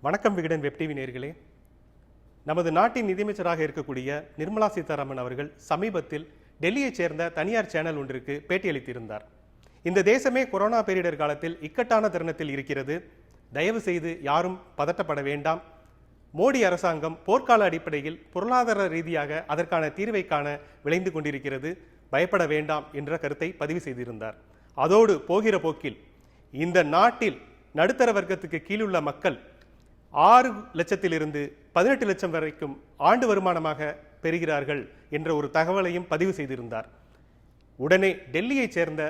வணக்கம் Vikatan web TV நேயர்களே. நமது நாட்டின் நிதியமைச்சராக இருக்கக்கூடிய நிர்மலா சீதாராமன் அவர்கள் சமீபத்தில் டெல்லியைச் சேர்ந்த தனியார் சேனல் ஒன்றிற்கு பேட்டியளித்திருந்தார். இந்த தேசமே கொரோனா பேரிடர் காலத்தில் இக்கட்டான தருணத்தில் இருக்கிறது, தயவு செய்து யாரும் பதட்டப்பட வேண்டாம், மோடி அரசாங்கம் போர்க்கால அடிப்படையில் பொருளாதார ரீதியாக அதற்கான தீர்வை காண விளைந்து கொண்டிருக்கிறது, பயப்பட வேண்டாம் என்ற கருத்தை பதிவு செய்திருந்தார். அதோடு போகிற போக்கில் இந்த நாட்டில் நடுத்தர வர்க்கத்துக்கு கீழுள்ள மக்கள் 6 லட்சத்திலிருந்து 18 லட்சம் வரைக்கும் ஆண்டு வருமானமாக பெறுகிறார்கள் என்ற ஒரு தகவலையும் பதிவு செய்திருந்தார். உடனே டெல்லியைச் சேர்ந்த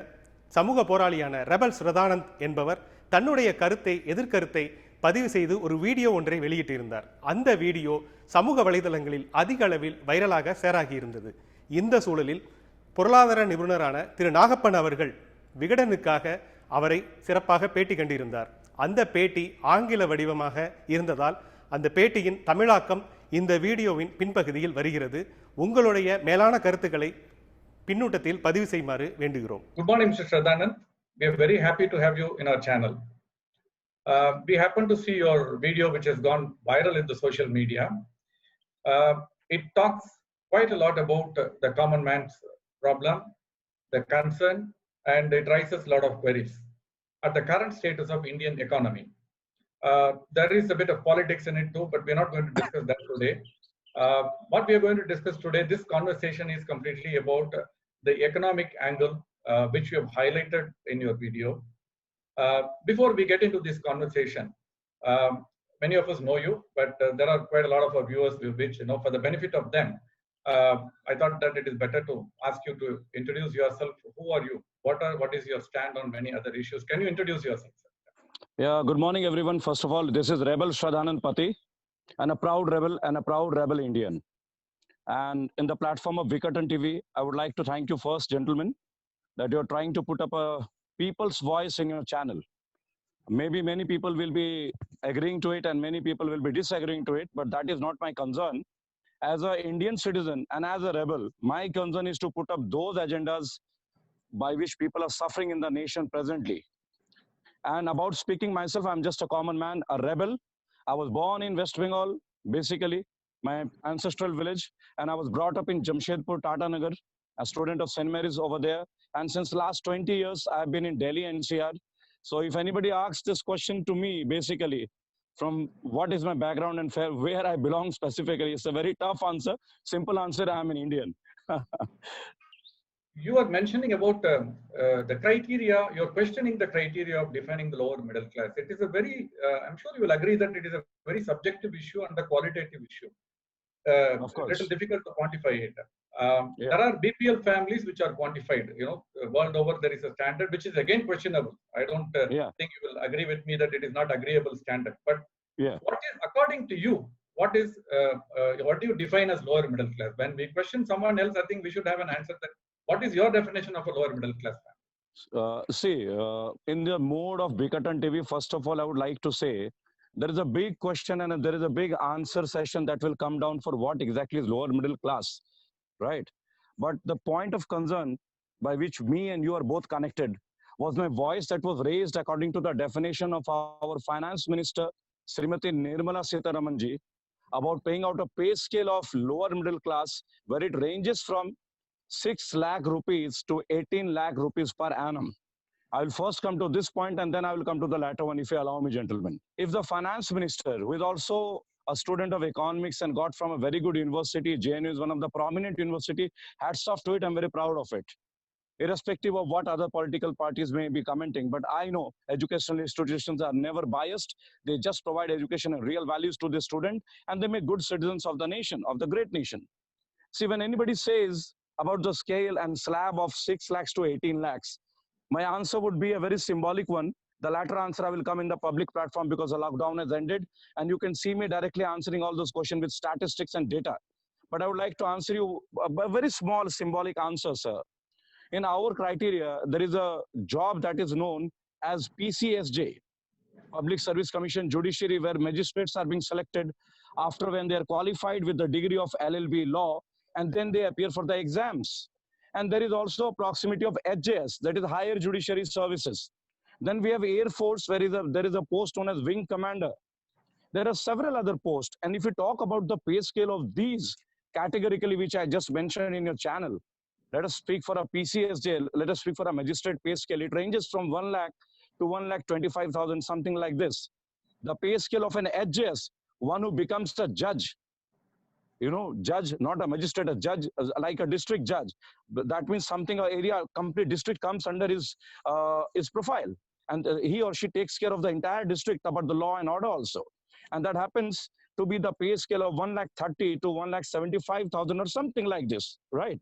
சமூக போராளியான ரெபல் ஷ்ரதா நந்த் என்பவர் தன்னுடைய எதிர்கருத்தை பதிவு செய்து ஒரு வீடியோ ஒன்றை வெளியிட்டிருந்தார். அந்த வீடியோ சமூக வலைதளங்களில் அதிக அளவில் வைரலாக ஷேராகி இருந்தது. இந்த சூழலில் பொருளாதார நிபுணரான திரு நாகப்பன் அவர்கள் விகடனுக்காக அவரை சிறப்பாக பேட்டி கண்டிருந்தார். அந்த பேட்டி ஆங்கில வடிவமாக இருந்ததால் அந்த பேட்டியின் தமிழாக்கம் இந்த வீடியோவின் பின்பகுதியில் வருகிறது. உங்களுடைய மேலான கருத்துக்களை பின்னூட்டத்தில் பதிவு செய்யுமாறு வேண்டுகிறோம். Good morning, Mr. Shraddha Nand. We are very happy to have you in our channel. We happen to see your video which has gone viral in the social media. It talks quite a lot about the common man's problem, the concern, and it raises a lot of queries at the current status of Indian economy. There is a bit of politics in it too, but we're not going to discuss that today. What we are going to discuss today, this conversation is completely about the economic angle which you have highlighted in your video. Before we get into this conversation, many of us know you, but there are quite a lot of our viewers which, for the benefit of them, I thought that it is better to ask you to introduce yourself. Who are you? What is your stand on many other issues? Can you introduce yourself, sir? Yeah, good morning, everyone. First of all, this is Rebel Shraddha Nand Pati, and a proud rebel and a proud rebel Indian. And in the platform of Vikatan TV, I would like to thank you first, gentlemen, that you're trying to put up a people's voice in your channel. Maybe many people will be agreeing to it and many people will be disagreeing to it, but that is not my concern. As an Indian citizen and as a rebel, my concern is to put up those agendas by which people are suffering in the nation presently. And about speaking myself, I'm just a common man, a rebel. I was born in West Bengal, basically, my ancestral village, and I was brought up in Jamshedpur, Tata Nagar, a student of St. Mary's over there. And since last 20 years, I've been in Delhi NCR. So if anybody asks this question to me, basically, from what is my background and where I belong specifically, it's a very tough answer. Simple answer, I'm an Indian. You are mentioning about the criteria, you're questioning the criteria of defining the lower middle class. It is a very, I'm sure you will agree that it is a very subjective issue and a qualitative issue. Of course. A little difficult to quantify it. There are BPL families which are quantified, world over there is a standard which is again questionable. I don't think you will agree with me that it is not agreeable standard. But what is, according to you, what do you define as lower middle class? When we question someone else, I think we should have an answer that what is your definition of a lower middle class family? In the mode of Vikatan TV, first of all, I would like to say there is a big question and there is a big answer session that will come down for what exactly is lower middle class, right? But the point of concern by which me and you are both connected was my voice that was raised according to the definition of our finance minister, Srimati Nirmala Sitharaman ji, about paying out a pay scale of lower middle class where it ranges from 6 lakh rupees to 18 lakh rupees per annum. I will first come to this point and then I will come to the latter one, if you allow me, gentlemen. If the finance minister, who is also a student of economics and got from a very good university, JNU is one of the prominent university, hats off to it, I'm very proud of it. Irrespective of what other political parties may be commenting, but I know educational institutions are never biased. They just provide education and real values to the student and they make good citizens of the nation, of the great nation. See, when anybody says about the scale and slab of 6 lakhs to 18 lakhs, my answer would be a very symbolic one. The latter answer I will come in the public platform because the lockdown has ended and you can see me directly answering all those questions with statistics and data. But I would like to answer you a very small symbolic answer, sir. In our criteria, there is a job that is known as PCSJ, Public Service Commission Judiciary, where magistrates are being selected after when they are qualified with the degree of LLB law, and then they appear for the exams. And there is also a proximity of HJS, that is Higher Judiciary Services. Then we have Air Force, where there is a post known as Wing Commander. There are several other posts. And if you talk about the pay scale of these categorically, which I just mentioned in your channel, let us speak for a PCSJ, let us speak for a magistrate pay scale. It ranges from 1 lakh to 1,25,000, something like this. The pay scale of an HJS, one who becomes a judge, judge, not a magistrate, a judge, like a district judge. That means something, area, complete district comes under his profile. And he or she takes care of the entire district about the law and order also. And that happens to be the pay scale of 1,30,000 to 1,75,000 or something like this, right?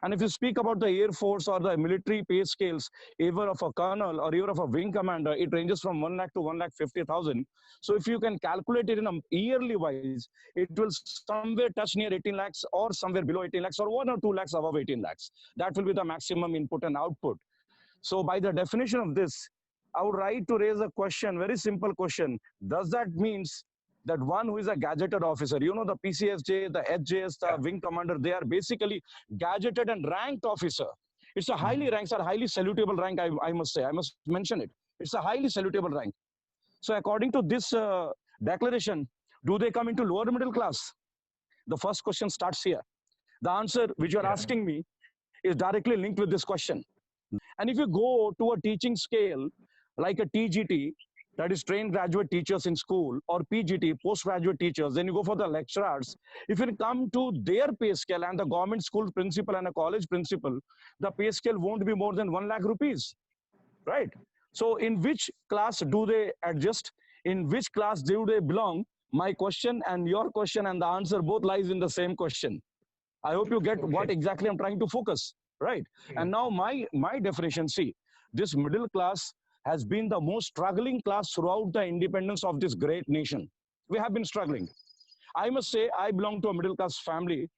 And if you speak about the Air Force or the military pay scales, either of a colonel or either of a wing commander, it ranges from 1 lakh to 1,50,000. So if you can calculate it in a yearly wise, it will somewhere touch near 18 lakhs or somewhere below 18 lakhs or 1 or 2 lakhs above 18 lakhs. That will be the maximum input and output. So by the definition of this, I would like to raise a question, very simple question. Does that means that one who is a gadgeted officer, the PCSJ, the HJS, the wing commander, they are basically gadgeted and ranked officer. It's a highly ranked, or highly salutable rank, I must say. I must mention it. It's a highly salutable rank. So according to this declaration, do they come into lower middle class? The first question starts here. The answer which you are asking me is directly linked with this question. And if you go to a teaching scale like a TGT, that is trained graduate teachers in school, or PGT, postgraduate teachers, then you go for the lecturers. If you come to their pay scale and the government school principal and a college principal, the pay scale won't be more than 1 lakh rupees, right? So in which class do they adjust? In which class do they belong? My question and your question and the answer both lies in the same question. I hope you get what exactly I'm trying to focus, right? And now my definition, see, this middle class has been the most struggling class throughout the independence of this great nation. We have been struggling. I must say, I belong to a middle class family.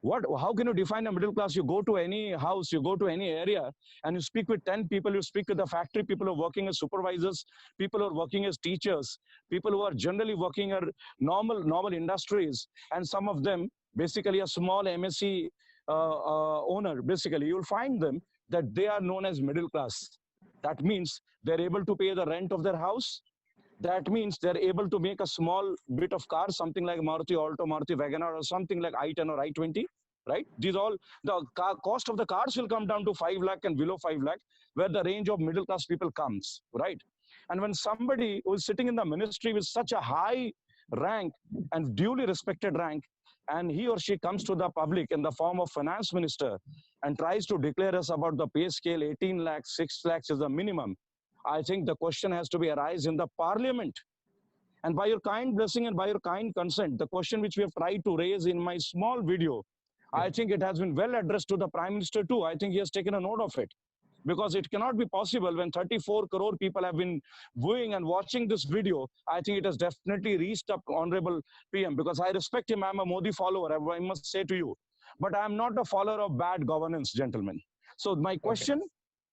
How can you define a middle class? You go to any house, you go to any area, and you speak with 10 people, you speak with the factory people who are working as supervisors, people who are working as teachers, people who are generally working at normal industries, and some of them, basically a small MSc owner, basically, you'll find them that they are known as middle class. That means they're able to pay the rent of their house. That means they're able to make a small bit of car, something like Maruti Alto, Maruti Wagoner, or something like I-10 or I-20, right? These all, the cost of the cars will come down to 5 lakh and below 5 lakh, where the range of middle class people comes, right? And when somebody who is sitting in the ministry with such a high rank and duly respected rank, and he or she comes to the public in the form of finance minister and tries to declare us about the pay scale, 18 lakhs, 6 lakhs is the minimum, I think the question has to be arise in the parliament. And by your kind blessing and by your kind consent, the question which we have tried to raise in my small video, I think it has been well addressed to the Prime Minister too. I think he has taken a note of it. Because it cannot be possible when 34 crore people have been viewing and watching this video. I think it has definitely reached up Honorable PM, because I respect him. I'm a Modi follower, I must say to you. But I'm not a follower of bad governance, gentlemen. So my question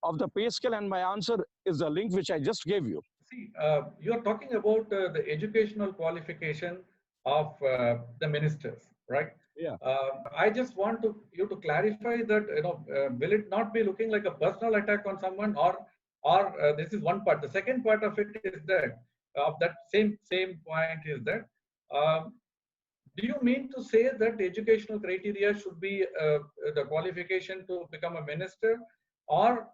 of the pay scale and my answer is the link which I just gave you. See, you're talking about the educational qualification of the ministers, right? Yeah. I just want you to clarify that, will it not be looking like a personal attack on someone, or this is one part. The second part of it is that, of that same point is that, do you mean to say that educational criteria should be the qualification to become a minister, or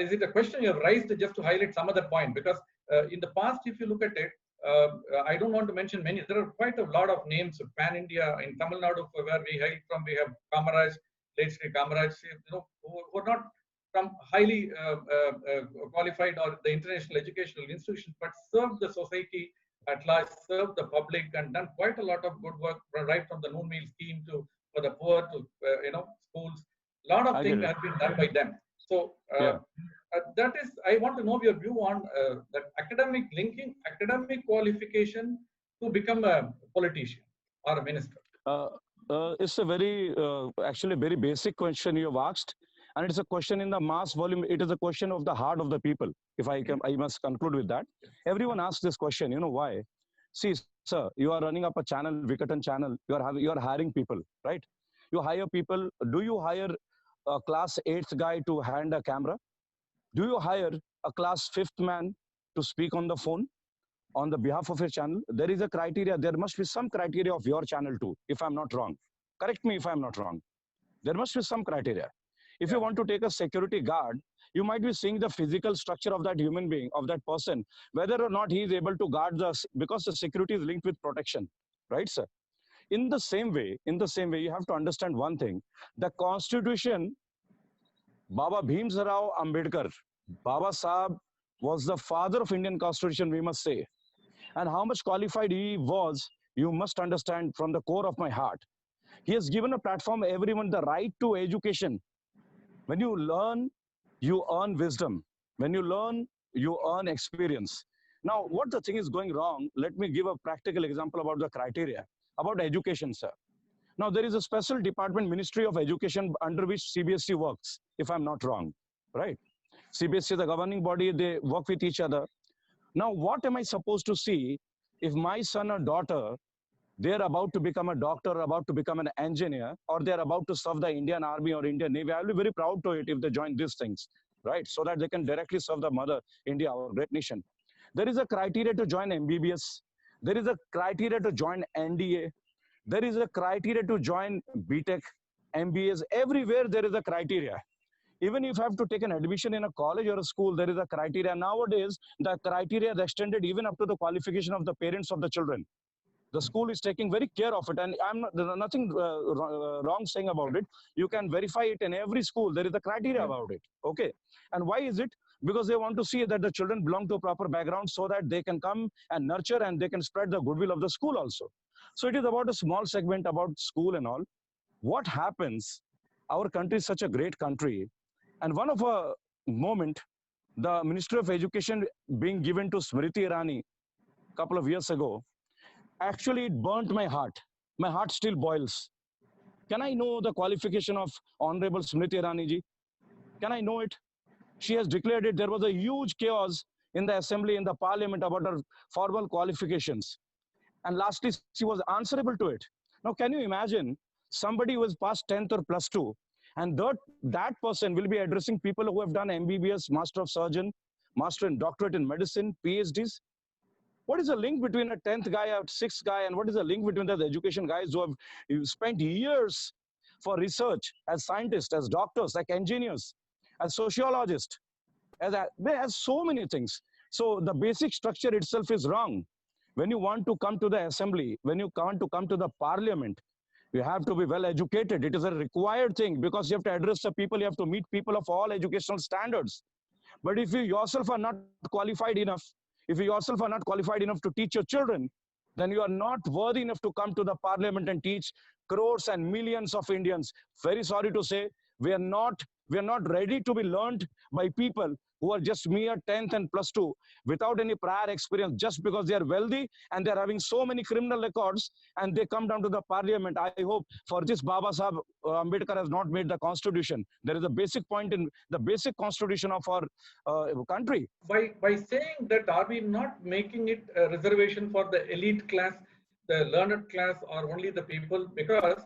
is it a question you have raised just to highlight some other point? Because in the past, if you look at it, I don't want to mention many. There are quite a lot of names pan India. In Tamil Nadu, where we hail from, we have Kamaraj, late Sri Kamaraj, who are not from highly qualified or the international educational institutions, but served the society at large, served the public, and done quite a lot of good work, right from the noon meal scheme to for the poor to schools. A lot of things have been done by them. So that is, I want to know your view on that academic linking, academic qualification to become a politician or a minister. It's a very, actually very basic question you have asked. And it's a question in the mass volume. It is a question of the heart of the people. If I must conclude with that. Everyone asks this question, why? See, sir, you are running up a channel, Vikatan channel. You are hiring people, right? You hire people. Do you hire a class 8th guy to hand a camera? Do you hire a class 5th man to speak on the phone? on the behalf of your channel, there is a criteria. There must be some criteria of your channel too, if I'm not wrong. Correct me if I'm not wrong. There must be some criteria. If you want to take a security guard, you might be seeing the physical structure of that human being, of that person, whether or not he is able to guard because the security is linked with protection, right, sir? In the same way, you have to understand one thing. The Constitution, Baba Bhimsarao Ambedkar, Baba Sahab was the father of Indian Constitution, we must say. And how much qualified he was, you must understand from the core of my heart. He has given a platform, everyone, the right to education. When you learn, you earn wisdom. When you learn, you earn experience. Now, what the thing is going wrong, let me give a practical example about the criteria, about education, sir. Now, there is a special department, Ministry of Education, under which CBSE works, if I'm not wrong, right? CBSE, the governing body, they work with each other. Now, what am I supposed to see if my son or daughter, they're about to become a doctor, about to become an engineer, or they're about to serve the Indian Army or Indian Navy? I'll be very proud to it if they join these things, right? So that they can directly serve the mother India, our great nation. There is a criteria to join MBBS. There is a criteria to join NDA. There is a criteria to join BTech, MBAs. Everywhere there is a criteria. Even if you have to take an admission in a college or a school, there is a criteria. Nowadays, the criteria is extended even up to the qualification of the parents of the children. The school is taking very care of it, and there's nothing wrong saying about it. You can verify it in every school. There is a criteria about it. Okay, and why is it? Because they want to see that the children belong to a proper background, so that they can come and nurture and they can spread the goodwill of the school also. So it is about a small segment about school and all. What happens? Our country is such a great country, and one of a moment, the Ministry of Education being given to Smriti Irani a couple of years ago. Actually, it burnt my heart. My heart still boils. Can I know the qualification of Honorable Smriti Irani ji? Can I know it? She has declared it. There was a huge chaos in the assembly, in the parliament about her formal qualifications. And lastly, she was answerable to it. Now, can you imagine somebody who has passed 10th or plus 2, and that person will be addressing people who have done MBBS, Master of Surgeon, Master and Doctorate in Medicine, PhDs? What is the link between a 10th guy, a 6th guy, and what is the link between the education guys who have spent years for research as scientists, as doctors, like engineers, as sociologists, as so many things. So the basic structure itself is wrong. When you want to come to the assembly, when you want to come to the parliament, you have to be well educated. It is a required thing because you have to address the people, you have to meet people of all educational standards. But if you yourself are not qualified enough, if you yourself are not qualified enough to teach your children, then you are not worthy enough to come to the parliament and teach crores and millions of Indians. Very sorry to say, we are not ready to be learned by people who are just mere 10th and plus 2 without any prior experience, just because they are wealthy and they're having so many criminal records and they come down to the parliament. I hope for this Baba Sahib Ambedkar has not made the constitution. There is a basic point in the basic constitution of our country. By saying that, are we not making it a reservation for the elite class, the learned class, or only the people? Because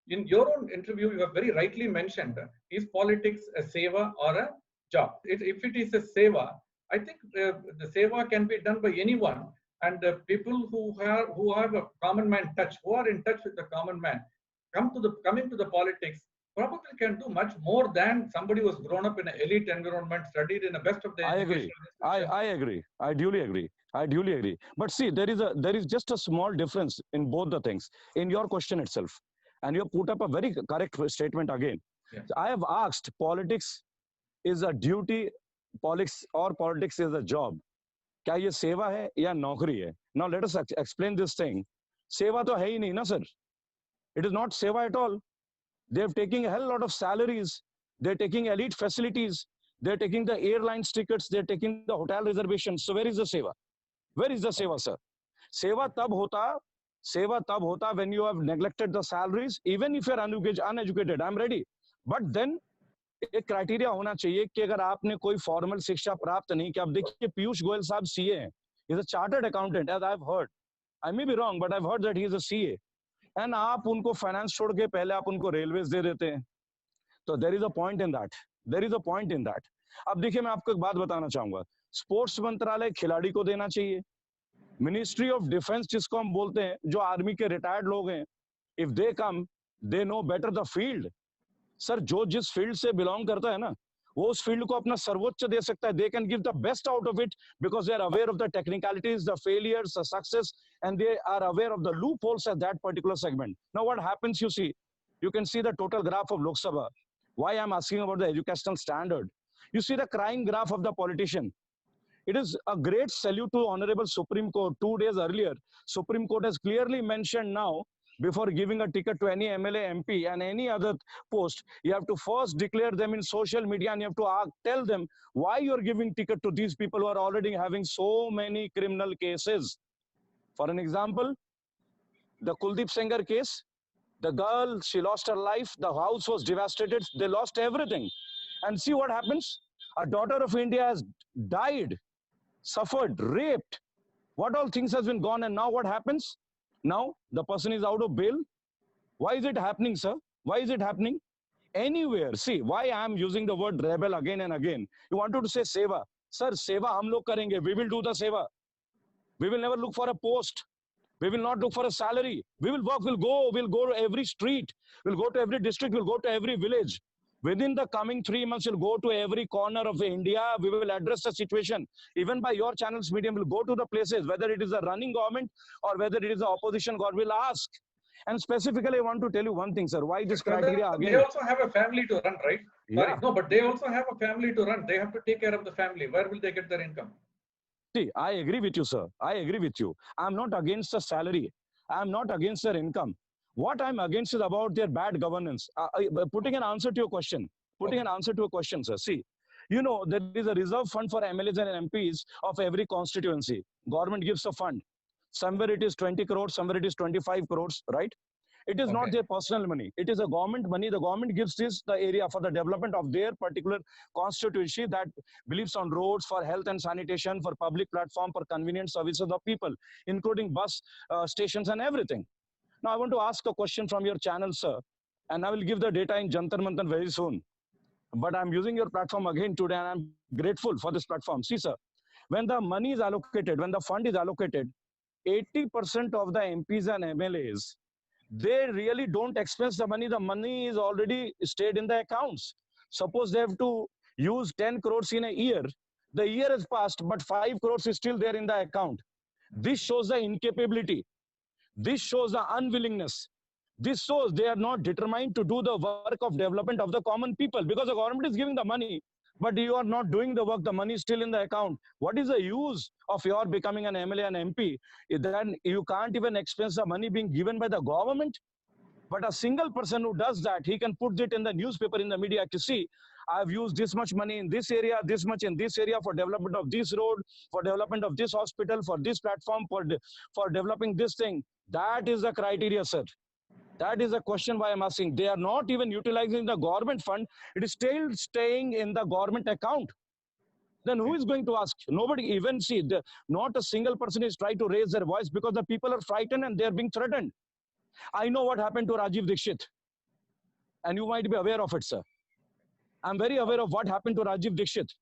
in your own interview, you have very rightly mentioned, is politics a seva or a job? If it is a seva, I think the seva can be done by anyone, and the people who have a common man touch, who are in touch with the common man, coming to the politics, probably can do much more than somebody who has grown up in an elite environment, studied in the best of the education. I agree. I duly agree. But see, there is just a small difference in both the things. In your question itself, and you put up a very correct statement again. Yes. I have asked, politics is a duty, politics is a job. क्या ये सेवा है या नौकरी है? Now let us explain this thing. सेवा तो है ही नहीं ना sir. It is not seva at all. They're taking a hell lot of salaries. They're taking elite facilities. They're taking the airline tickets. They're taking the hotel reservations. So where is the seva? Where is the seva, sir? Seva tab hota when you have neglected the salaries. Even if you're uneducated, I'm ready. But then एक criteria होना चाहिए कि अगर आपने कोई formal शिक्षा प्राप्त नहीं किया. अब देखिए पीयूष गोयल साहब सीए हैं. He's a chartered accountant, as I've heard. I may be wrong, but I've heard that he is a CA. And आप उनको फाइनेंस छोड़ के पहले आप उनको रेलवेज दे देते हैं. तो there is a point in that. There is a point in that. अब देखिए मैं आपको एक बात बताना चाहूंगा. स्पोर्ट्स मंत्रालय खिलाड़ी को देना चाहिए, मिनिस्ट्री ऑफ डिफेंस जिसको हम बोलते हैं, जो आर्मी के रिटायर्ड लोग हैं, if they come, they know better the field. Sir, जो जिस फील्ड से बिलोंग करता है ना, वो उस फील्ड को अपना सर्वोच्च दे सकता है. They can give the best out of it because they are aware of the technicalities, the failures, the success, and they are aware of the loopholes at that particular segment. Now what happens, you can see the total graph of Lok Sabha. Why I'm asking about the educational standard. You see the crying graph of the politician. It is a great salute to Honorable Supreme Court. 2 days earlier, Supreme Court has clearly mentioned now, before giving a ticket to any MLA, MP and any other post, you have to first declare them in social media and you have to tell them why you're giving ticket to these people who are already having so many criminal cases. For an example, the Kuldeep Sengar case, the girl, she lost her life, the house was devastated, they lost everything. And see what happens? A daughter of India has died, suffered, raped. What all things has been gone, and now what happens? Now the person is out of bail. Why is it happening, sir? Why is it happening? Anywhere. See, why I am using the word rebel again and again. You wanted to say seva. Sir, seva hum log karenge. We will do the seva. We will never look for a post. We will not look for a salary. We will work, we'll go to every street. We'll go to every district. We'll go to every village. Within the coming 3 months, we'll go to every corner of India. We will address the situation. Even by your channel's medium, we'll go to the places, whether it is a running government or whether it is the opposition government, we'll ask. And specifically, I want to tell you one thing, sir. Why this criteria again? They also have a family to run, right? Sorry, Yeah. no, but they also have a family to run. They have to take care of the family. Where will they get their income? See, I agree with you, sir. I agree with you. I'm not against the salary. I'm not against their income. What I'm against is about their bad governance. Putting an answer to your question. Sir. See, you know, there is a reserve fund for MLAs and MPs of every constituency. Government gives a fund. Somewhere it is 20 crores, somewhere it is 25 crores, right? It is not their personal money. It is a government money. The government gives this the area for the development of their particular constituency that believes on roads, for health and sanitation, for public platform, for convenient services of people, including bus stations and everything. Now, I want to ask a question from your channel, sir, and I will give the data in Jantar Mantar very soon. But I'm using your platform again today, and I'm grateful for this platform. See, sir, when the money is allocated, when the fund is allocated, 80% of the MPs and MLAs, they really don't expense the money. The money is already stayed in the accounts. Suppose they have to use 10 crores in a year. The year has passed, but 5 crores is still there in the account. This shows the incapability. This shows the unwillingness. This shows they are not determined to do the work of development of the common people, because the government is giving the money, but you are not doing the work. The money is still in the account. What is the use of your becoming an MLA and MP? Then you can't even expense the money being given by the government. But a single person who does that, he can put it in the newspaper, in the media to see, I've used this much money in this area, this much in this area for development of this road, for development of this hospital, for this platform, for developing this thing. That is the criteria, sir. That is the question why I'm asking. They are not even utilizing the government fund. It is still staying in the government account. Then who is going to ask? Nobody even see. Not a single person is trying to raise their voice because the people are frightened and they are being threatened. I know what happened to Rajiv Dixit. And you might be aware of it, sir. I'm very aware of what happened to Rajiv Dixit.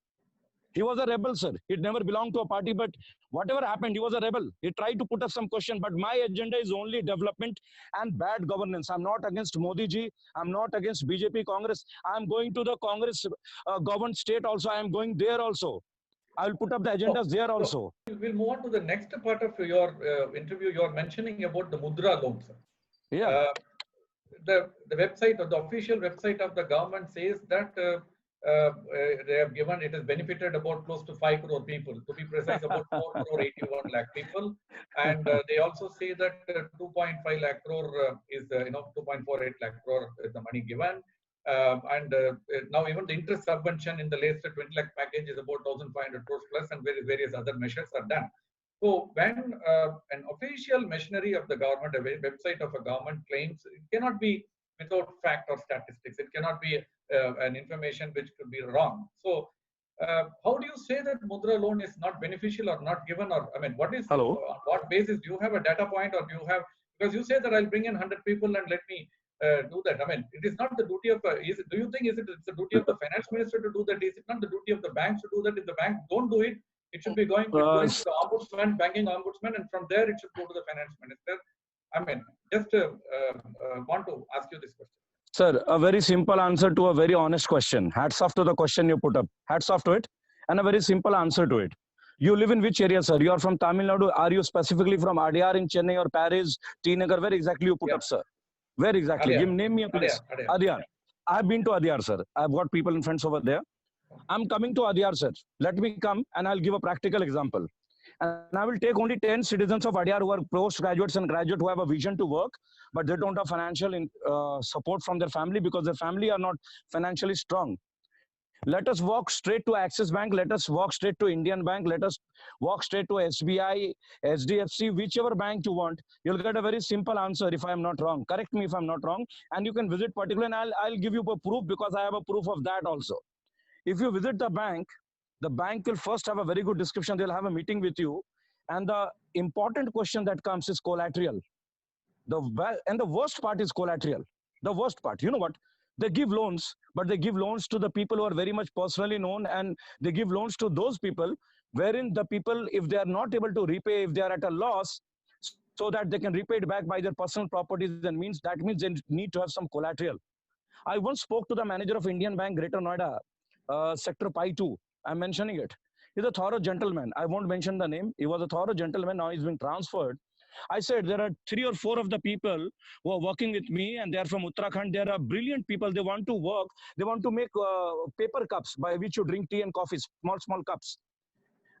He was a rebel, sir. He never belonged to a party, but whatever happened, he was a rebel. He tried to put up some question, but my agenda is only development and bad governance. I'm not against Modi ji. I'm not against BJP Congress. I'm going to the Congress governed state also. I'm going there also. I will put up the agendas there also. We'll move on to the next part of your interview. You're mentioning about the Mudra loan, sir. Yeah. The website, or the official website of the government says that they have given, it has benefited about close to 5 crore people, to be precise about 4 crore 81 lakh people, and they also say that 2.5 lakh crore is 2.48 lakh crore is the money given, and now even the interest subvention in the latest 20 lakh package is about 1,500 crores plus, and various other measures are done. So when an official machinery of the government, a website of a government claims, it cannot be without fact or statistics. It cannot be an information which could be wrong. So how do you say that Mudra loan is not beneficial or not given? Or I mean, what is, on what basis? Do you have a data point, or do you have, because you say that I'll bring in 100 people and let me do that. I mean, it is not the duty of, do you think it's the duty of the finance minister to do that? Is it not the duty of the banks to do that? If the banks don't do it, It should be going to the ombudsman, banking ombudsman, and from there it should go to the finance minister. I mean, just want to ask you this question. Sir, a very simple answer to a very honest question. Hats off to the question you put up. Hats off to it. And a very simple answer to it. You live in which area, sir? You are from Tamil Nadu. Are you specifically from Adyar in Chennai or Paris, T Nagar? Where exactly you put up, sir? Where exactly? Adyar. Name me a place. Adyar. I've been to Adyar, sir. I've got people and friends over there. I'm coming to Adyar, sir. Let me come and I'll give a practical example. And I will take only 10 citizens of Adyar who are postgraduates and graduates who have a vision to work, but they don't have financial support from their family because their family are not financially strong. Let us walk straight to Axis Bank. Let us walk straight to Indian Bank. Let us walk straight to SBI, SDFC, whichever bank you want. You'll get a very simple answer if I'm not wrong. Correct me if I'm not wrong. And you can visit particular, and I'll give you a proof because I have a proof of that also. If you visit the bank will first have a very good description. They'll have a meeting with you. And the important question that comes is collateral. And the worst part is collateral. The worst part. You know what? They give loans, but they give loans to the people who are very much personally known, and they give loans to those people wherein the people, if they are not able to repay, if they are at a loss, so that they can repay it back by their personal properties, that means they need to have some collateral. I once spoke to the manager of Indian Bank, Greater Noida, Sector Pi 2. I'm mentioning it. He's a thorough gentleman. I won't mention the name. He was a thorough gentleman. Now he's been transferred. I said, there are 3 or 4 of the people who are working with me, and they are from Uttarakhand. They are brilliant people. They want to work. They want to make paper cups by which you drink tea and coffee, small cups.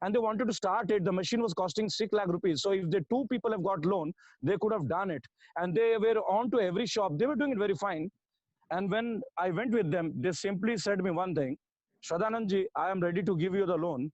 And they wanted to start it. The machine was costing 6 lakh rupees. So if the 2 people have got loan, they could have done it. And they were on to every shop. They were doing it very fine. And when I went with them, they simply said me one thing, Shraddha Nand ji, I am ready to give you the loan.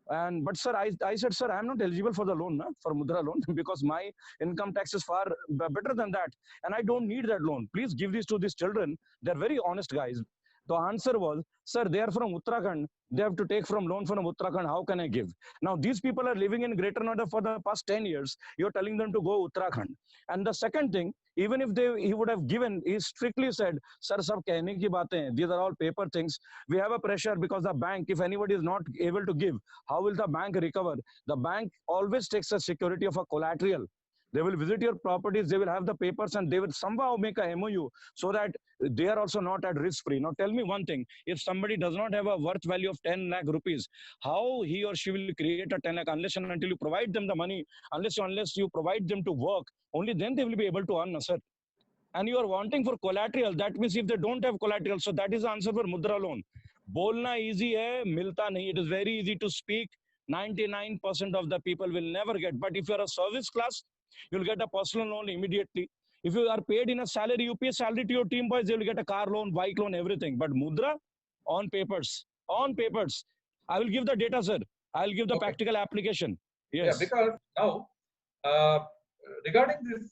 But sir, I said, sir, I'm not eligible for the loan, for Mudra loan, because my income tax is far better than that. And I don't need that loan. Please give this to these children. They're very honest guys. The answer was, sir, they are from Uttarakhand. They have to take from loan from Uttarakhand. How can I give? Now, these people are living in Greater Noida for the past 10 years. You're telling them to go Uttarakhand. And the second thing, even if he would have given, he strictly said, sir, sab kehne ki baatein. These are all paper things. We have a pressure because the bank, if anybody is not able to give, how will the bank recover? The bank always takes a security of a collateral. They will visit your properties, they will have the papers, and they will somehow make a MOU so that they are also not at risk free. Now tell me one thing, if somebody does not have a worth value of 10 lakh rupees, how he or she will create a 10 lakh unless and until you provide them the money, unless you provide them to work, only then they will be able to earn, sir. And you are wanting for collateral, that means if they don't have collateral, so that is the answer for Mudra loan. Bolna easy hai, milta nahi. It is very easy to speak. 99% of the people will never get. But if you are a service class, you'll get a personal loan immediately. If you are paid in a salary, you pay salary to your team boys, they will get a car loan, bike loan, everything. But Mudra, on papers. On papers. I will give the data, sir. I'll give the practical application. Yes. Yeah, because now, regarding this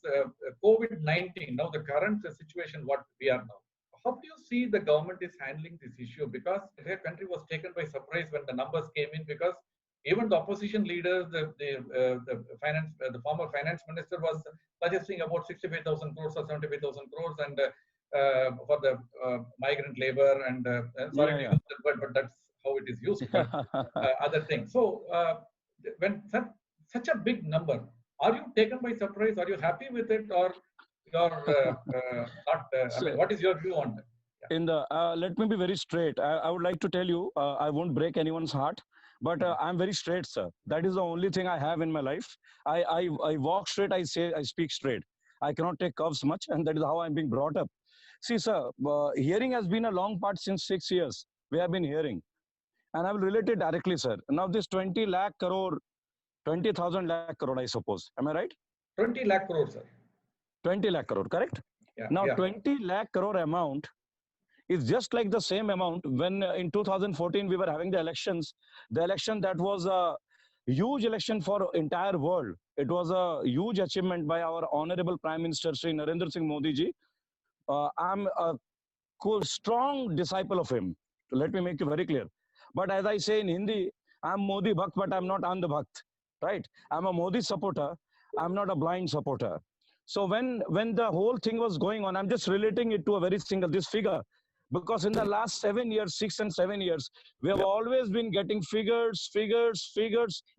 COVID-19, now the current situation, what we are now, how do you see the government is handling this issue? Because the country was taken by surprise when the numbers came in, because even the opposition leaders, the former finance minister was suggesting about 65,000 crores or 75,000 crores, and for the migrant labor, and sorry to use that word, but that's how it is used for other things. So when such a big number, are you taken by surprise? Are you happy with it, or you're not? I mean, what is your view on that? Yeah. Let me be very straight. I would like to tell you, I won't break anyone's heart. But I'm very straight, sir. That is the only thing I have in my life. I walk straight, I speak straight. I cannot take curves much, and that is how I'm being brought up. See, sir, hearing has been a long part since 6 years. We have been hearing. And I will relate it directly, sir. Now this 20 lakh crore, 20,000 lakh crore, I suppose. Am I right? 20 lakh crore, sir. 20 lakh crore, correct? Yeah, now 20 lakh crore amount is just like the same amount when in 2014 we were having the elections. The election that was a huge election for entire world. It was a huge achievement by our honorable Prime Minister Sri Narendra Singh Modi ji. I'm a strong disciple of him. Let me make it very clear. But as I say in Hindi, I'm Modi Bhakt, but I'm not Andh Bhakt. Right? I'm a Modi supporter. I'm not a blind supporter. So when the whole thing was going on, I'm just relating it to a very single, this figure. Because in the last 7 years, 6 and 7 years, we have always been getting figures,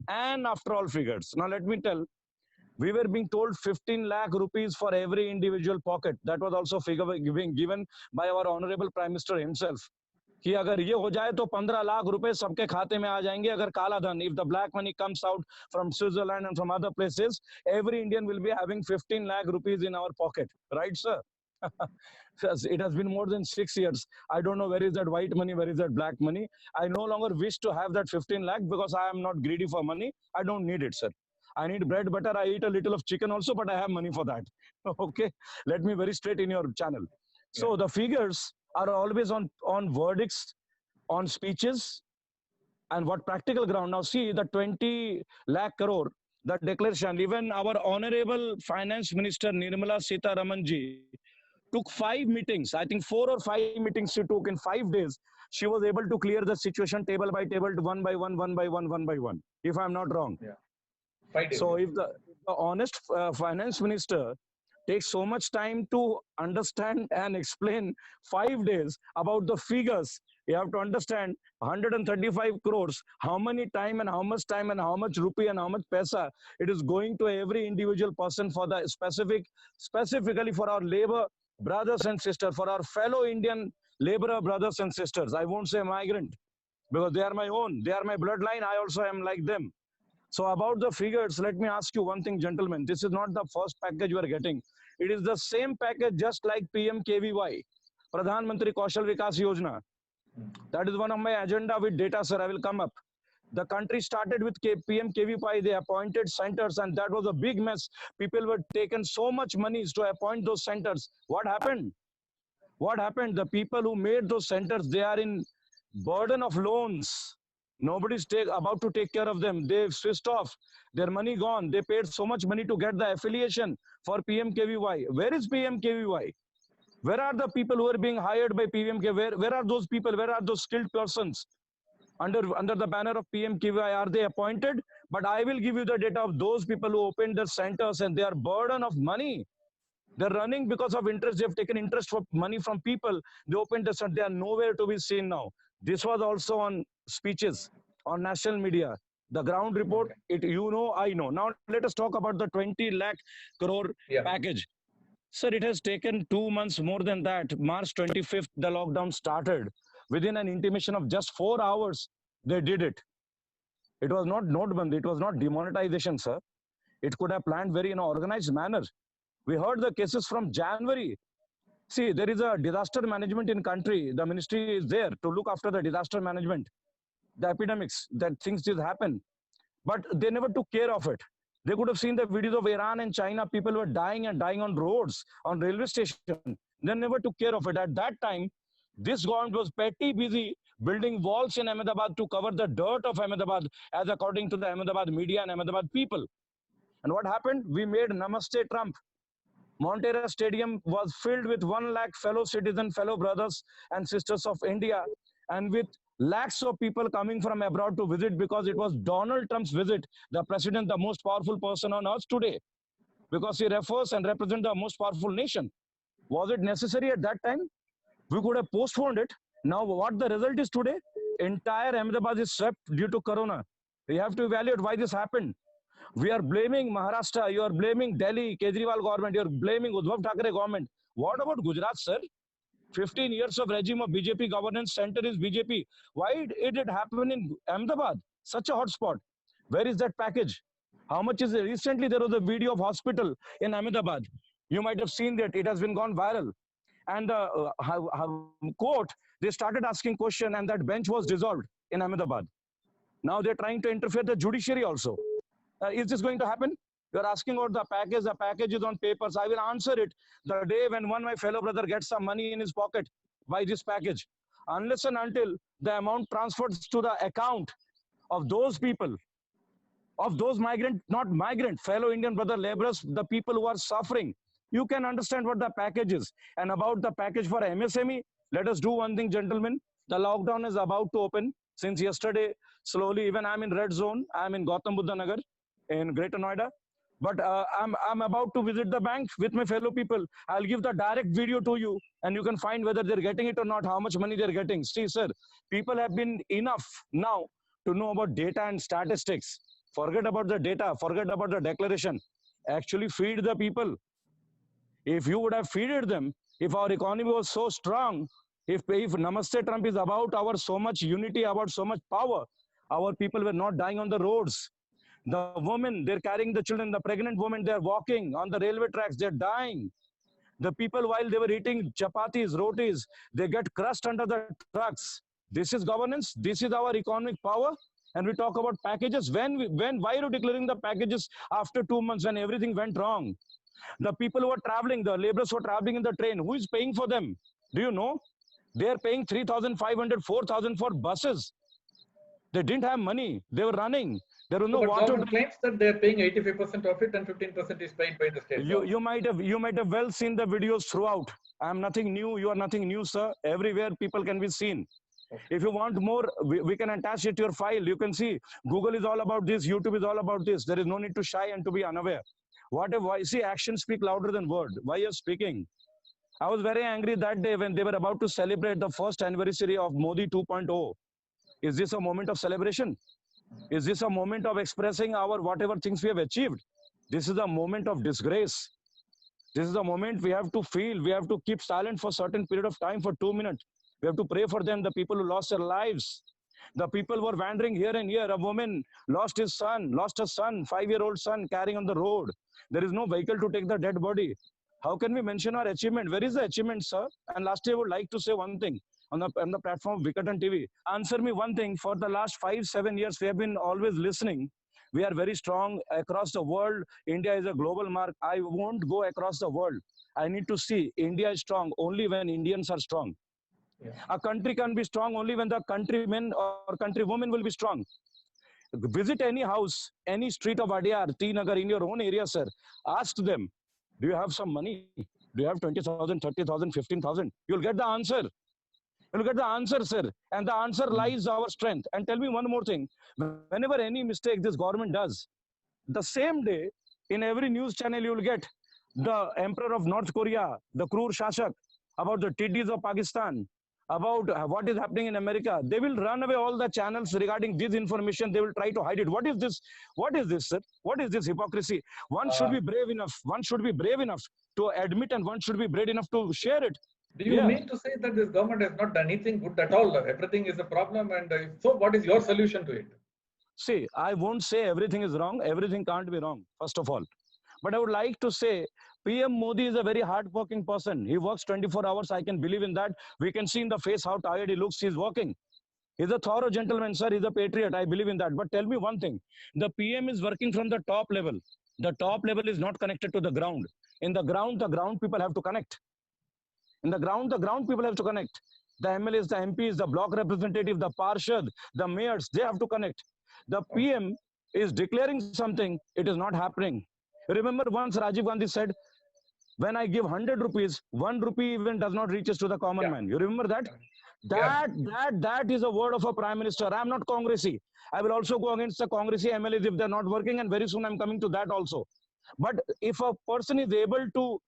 and after all figures. Now let me tell, we were being told 15 lakh rupees for every individual pocket. That was also figure being given by our honorable Prime Minister himself. कि अगर ये हो जाए तो 15 लाख रुपए सबके खाते में आ जाएंगे अगर काला धन, if the black money comes out from Switzerland and from other places, every Indian will be having 15 lakh rupees in our pocket, right sir? It has been more than 6 years. I don't know where is that white money, where is that black money. I no longer wish to have that 15 lakh because I am not greedy for money. I don't need it, sir. I need bread, butter. I eat a little of chicken also, but I have money for that. Okay, let me very straight in your channel. So the figures are always on verdicts, on speeches, and what practical ground. Now see the 20 lakh crore, the declaration, even our honorable finance minister Nirmala Sitharaman ji took 5 meetings. I think 4 or 5 meetings she took in 5 days. She was able to clear the situation table by table, one by one, if I'm not wrong. Yeah. 5 days. So if the honest finance minister takes so much time to understand and explain 5 days about the figures, you have to understand 135 crores, how many time and how much rupee and how much paisa it is going to every individual person for the specifically for our labor brothers and sisters, for our fellow Indian laborer brothers and sisters. I won't say migrant because they are my own, they are my bloodline. I also am like them. So about the figures, let me ask you one thing, gentlemen. This is not the first package you are getting. It is the same package just like PMKVY, Pradhan Mantri Kaushal Vikas Yojana. That is one of my agenda with data, sir. I will come up. The country started with PMKVY. They appointed centers and that was a big mess. People were taken so much money to appoint those centers. What happened? What happened? The people who made those centers, they are in burden of loans. Nobody's about to take care of them. They've switched off. Their money gone. They paid so much money to get the affiliation for PMKVY. Where is PMKVY? Where are the people who are being hired by PMKVY? Where are those people? Where are those skilled persons? Under the banner of PMKVY, are they appointed? But I will give you the data of those people who opened their centers and they are burden of money. They're running because of interest. They have taken interest for money from people. They opened the center. They are nowhere to be seen now. This was also on speeches, on national media. The ground report, it you know, I know. Now let us talk about the 20 lakh crore package. Sir, it has taken 2 months more than that. March 25th, the lockdown started. Within an intimation of just 4 hours, they did it. It was not notebandi. It was not demonetization, sir. It could have planned very in an organized manner. We heard the cases from January. See, there is a disaster management in country. The ministry is there to look after the disaster management, the epidemics, that things did happen. But they never took care of it. They could have seen the videos of Iran and China. People were dying and dying on roads, on railway station. They never took care of it. At that time, this government was petty busy building walls in Ahmedabad to cover the dirt of Ahmedabad, as according to the Ahmedabad media and Ahmedabad people. And what happened? We made Namaste Trump. Montera Stadium was filled with 1 lakh fellow citizens, fellow brothers and sisters of India, and with lakhs of people coming from abroad to visit because it was Donald Trump's visit, the president, the most powerful person on earth today, because he refers and represents the most powerful nation. Was it necessary at that time? We could have postponed it. Now what the result is today? Entire Ahmedabad is swept due to Corona. We have to evaluate why this happened. We are blaming Maharashtra, you are blaming Delhi, Kejriwal government, you are blaming Uddhav Thackeray government. What about Gujarat, sir? 15 years of regime of BJP governance, center is BJP. Why did it happen in Ahmedabad? Such a hot spot. Where is that package? How much is it? Recently, there was a video of hospital in Ahmedabad. You might have seen that. It has been gone viral. And the court, they started asking question and that bench was dissolved in Ahmedabad. Now they're trying to interfere the judiciary also. Is this going to happen? You're asking about the package is on papers. I will answer it the day when my fellow brother gets some money in his pocket by this package. Unless and until the amount transfers to the account of those people, of those migrant, not migrant, fellow Indian brother laborers, the people who are suffering, you can understand what the package is. And about the package for MSME, let us do one thing, gentlemen. The lockdown is about to open. Since yesterday, slowly, even I'm in red zone. I'm in Gautam Buddha Nagar in Greater Noida. But I'm about to visit the bank with my fellow people. I'll give the direct video to you, and you can find whether they're getting it or not, how much money they're getting. See, sir, people have been enough now to know about data and statistics. Forget about the data, forget about the declaration. Actually feed the people. If you would have feeded them, if our economy was so strong, if Namaste Trump is about our so much unity, about so much power, our people were not dying on the roads. The women, they're carrying the children, the pregnant women, they're walking on the railway tracks, they're dying. The people, while they were eating chapatis, rotis, they get crushed under the trucks. This is governance. This is our economic power. And we talk about packages. Why are you declaring the packages after 2 months when everything went wrong? The people who are traveling, the laborers who are traveling in the train, who is paying for them? Do you know? They are paying 3,500, 4,000 for buses. They didn't have money. They were running. There was no But water. government claims that they are paying 85% of it and 15% is paid by the state. You might have well seen the videos throughout. I'm nothing new. You are nothing new, sir. Everywhere people can be seen. Okay. If you want more, we can attach it to your file. You can see Google is all about this. YouTube is all about this. There is no need to shy and to be unaware. See, actions speak louder than word. Why you're speaking? I was very angry that day when they were about to celebrate the first anniversary of Modi 2.0. Is this a moment of celebration? Is this a moment of expressing our whatever things we have achieved? This is a moment of disgrace. This is a moment we have to feel. We have to keep silent for a certain period of time, for 2 minutes. We have to pray for them, the people who lost their lives. The people were wandering here and here. A woman lost her son, 5-year-old son, carrying on the road. There is no vehicle to take the dead body. How can we mention our achievement? Where is the achievement, sir? And lastly, I would like to say one thing on the platform of Vikatan TV. Answer me one thing. For the last 5-7 years, we have been always listening. We are very strong across the world. India is a global mark. I won't go across the world. I need to see India is strong only when Indians are strong. Yeah. A country can be strong only when the countrymen or countrywomen will be strong. Visit any house, any street of Adyar, T Nagar in your own area, sir. Ask them, do you have some money? Do you have 20,000, 30,000, 15,000? You'll get the answer. You'll get the answer, sir. And the answer lies our strength. And tell me one more thing. Whenever any mistake this government does, the same day, in every news channel, you will get the Emperor of North Korea, the crore Shashak, about the Tiddis of Pakistan, about what is happening in America. They will run away all the channels regarding this information. They will try to hide it. What is this? What is this, sir? What is this hypocrisy? One should be brave enough. One should be brave enough to admit, and one should be brave enough to share it. Do you mean to say that this government has not done anything good at all? Everything is a problem. And so what is your solution to it? See, I won't say everything is wrong. Everything can't be wrong, first of all. But I would like to say PM Modi is a very hardworking person. He works 24 hours. I can believe in that. We can see in the face how tired he looks. He's working. He's a thorough gentleman, sir. He's a patriot. I believe in that. But tell me one thing. The PM is working from the top level. The top level is not connected to the ground. In the ground people have to connect. In the ground people have to connect. The MLAs, the MPs, the block representative, the Parshad, the mayors, they have to connect. The PM is declaring something. It is not happening. Remember once Rajiv Gandhi said, when I give 100 rupees, 1 rupee even does not reach to the common man. You remember that? That is a word of a prime minister. I am not Congressy. I will also go against the Congressy MLAs if they're not working, and very soon I'm coming to that also. But if a person is able to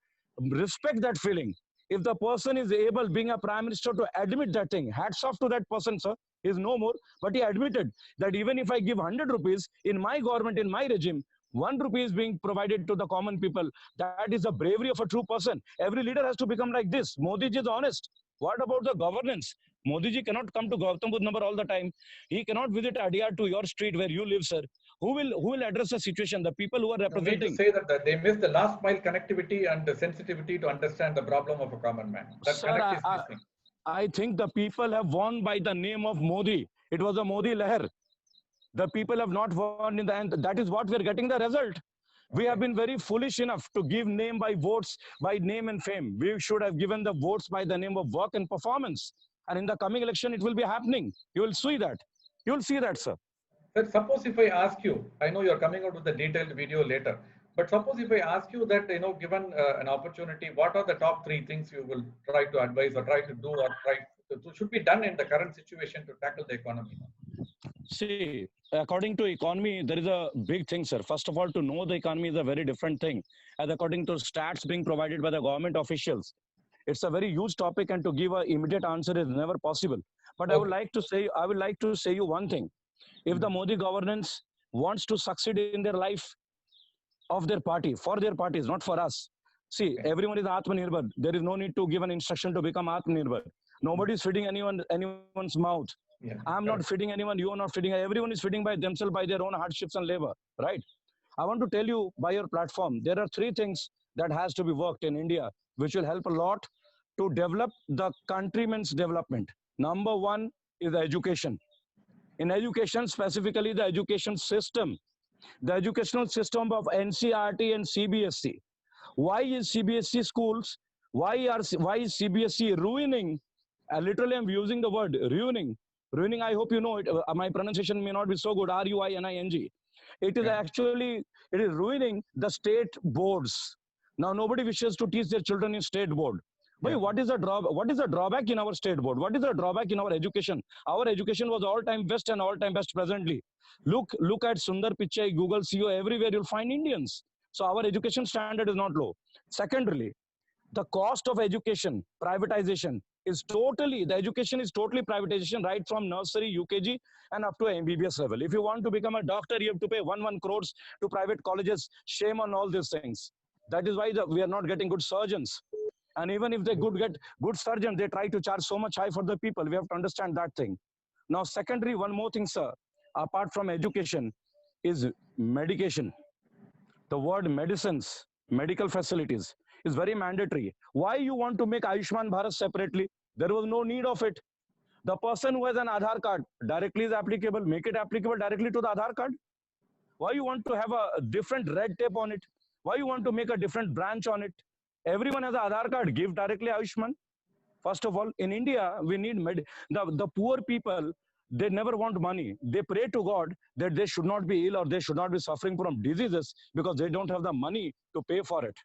respect that feeling, if the person is able, being a prime minister, to admit that thing, hats off to that person, sir. He's no more, but he admitted that even if I give 100 rupees in my government, in my regime, 1 rupee is being provided to the common people. That is the bravery of a true person. Every leader has to become like this. Modi ji is honest. What about the governance? Modi ji cannot come to Gautam Buddha Nagar all the time. He cannot visit Adyar to your street where you live, sir. Who will address the situation? The people who are representing. You need to say that they miss the last mile connectivity and the sensitivity to understand the problem of a common man. That sir, connect is missing. I think the people have won by the name of Modi. It was a Modi Leher. The people have not won in the end. That is what we are getting the result. We have been very foolish enough to give name by votes, by name and fame. We should have given the votes by the name of work and performance. And in the coming election, it will be happening. You will see that. You will see that, sir. Sir, suppose if I ask you, I know you're coming out with the detailed video later, but suppose if I ask you that, given an opportunity, what are the top 3 things you will try to advise or try to do or try to should be done in the current situation to tackle the economy? See, according to economy, there is a big thing, sir. First of all, to know the economy is a very different thing. As according to stats being provided by the government officials, it's a very huge topic, and to give an immediate answer is never possible. But I would like to say, you one thing. If the Modi governance wants to succeed in their life of their party, for their parties, not for us. See, everyone is Atmanirbhar. There is no need to give an instruction to become Atmanirbhar. Nobody is feeding anyone's mouth. I'm not feeding anyone, you are not feeding. Everyone is feeding by themselves, by their own hardships and labor, right? I want to tell you by your platform, there are three things that has to be worked in India, which will help a lot to develop the countrymen's development. Number one is the education. In education, specifically the education system, the educational system of NCERT and CBSE. Why is CBSE schools, why is CBSE ruining? Literally, I'm using the word ruining. Ruining, I hope you know it. My pronunciation may not be so good. RUINING. It is actually, it is ruining the state boards. Now, nobody wishes to teach their children in state board. But what is the drawback in our state board? What is the drawback in our education? Our education was all-time best and all-time best presently. Look at Sundar Pichai, Google CEO, everywhere you'll find Indians. So our education standard is not low. Secondly, the cost of education, privatization, the education is totally privatization, right from nursery, UKG, and up to MBBS level. If you want to become a doctor, you have to pay 1 crores to private colleges. Shame on all these things. That is why we are not getting good surgeons. And even if they get good surgeons, they try to charge so much high for the people. We have to understand that thing. Now, secondary, one more thing, sir, apart from education, is medication. The word medicines, medical facilities, is very mandatory. Why you want to make Ayushman Bharat separately? There was no need of it. The person who has an Aadhaar card directly is applicable. Make it applicable directly to the Aadhaar card. Why you want to have a different red tape on it? Why you want to make a different branch on it? Everyone has an Aadhaar card. Give directly Ayushman. First of all, in India, we need the poor people. They never want money. They pray to God that they should not be ill or they should not be suffering from diseases because they don't have the money to pay for it.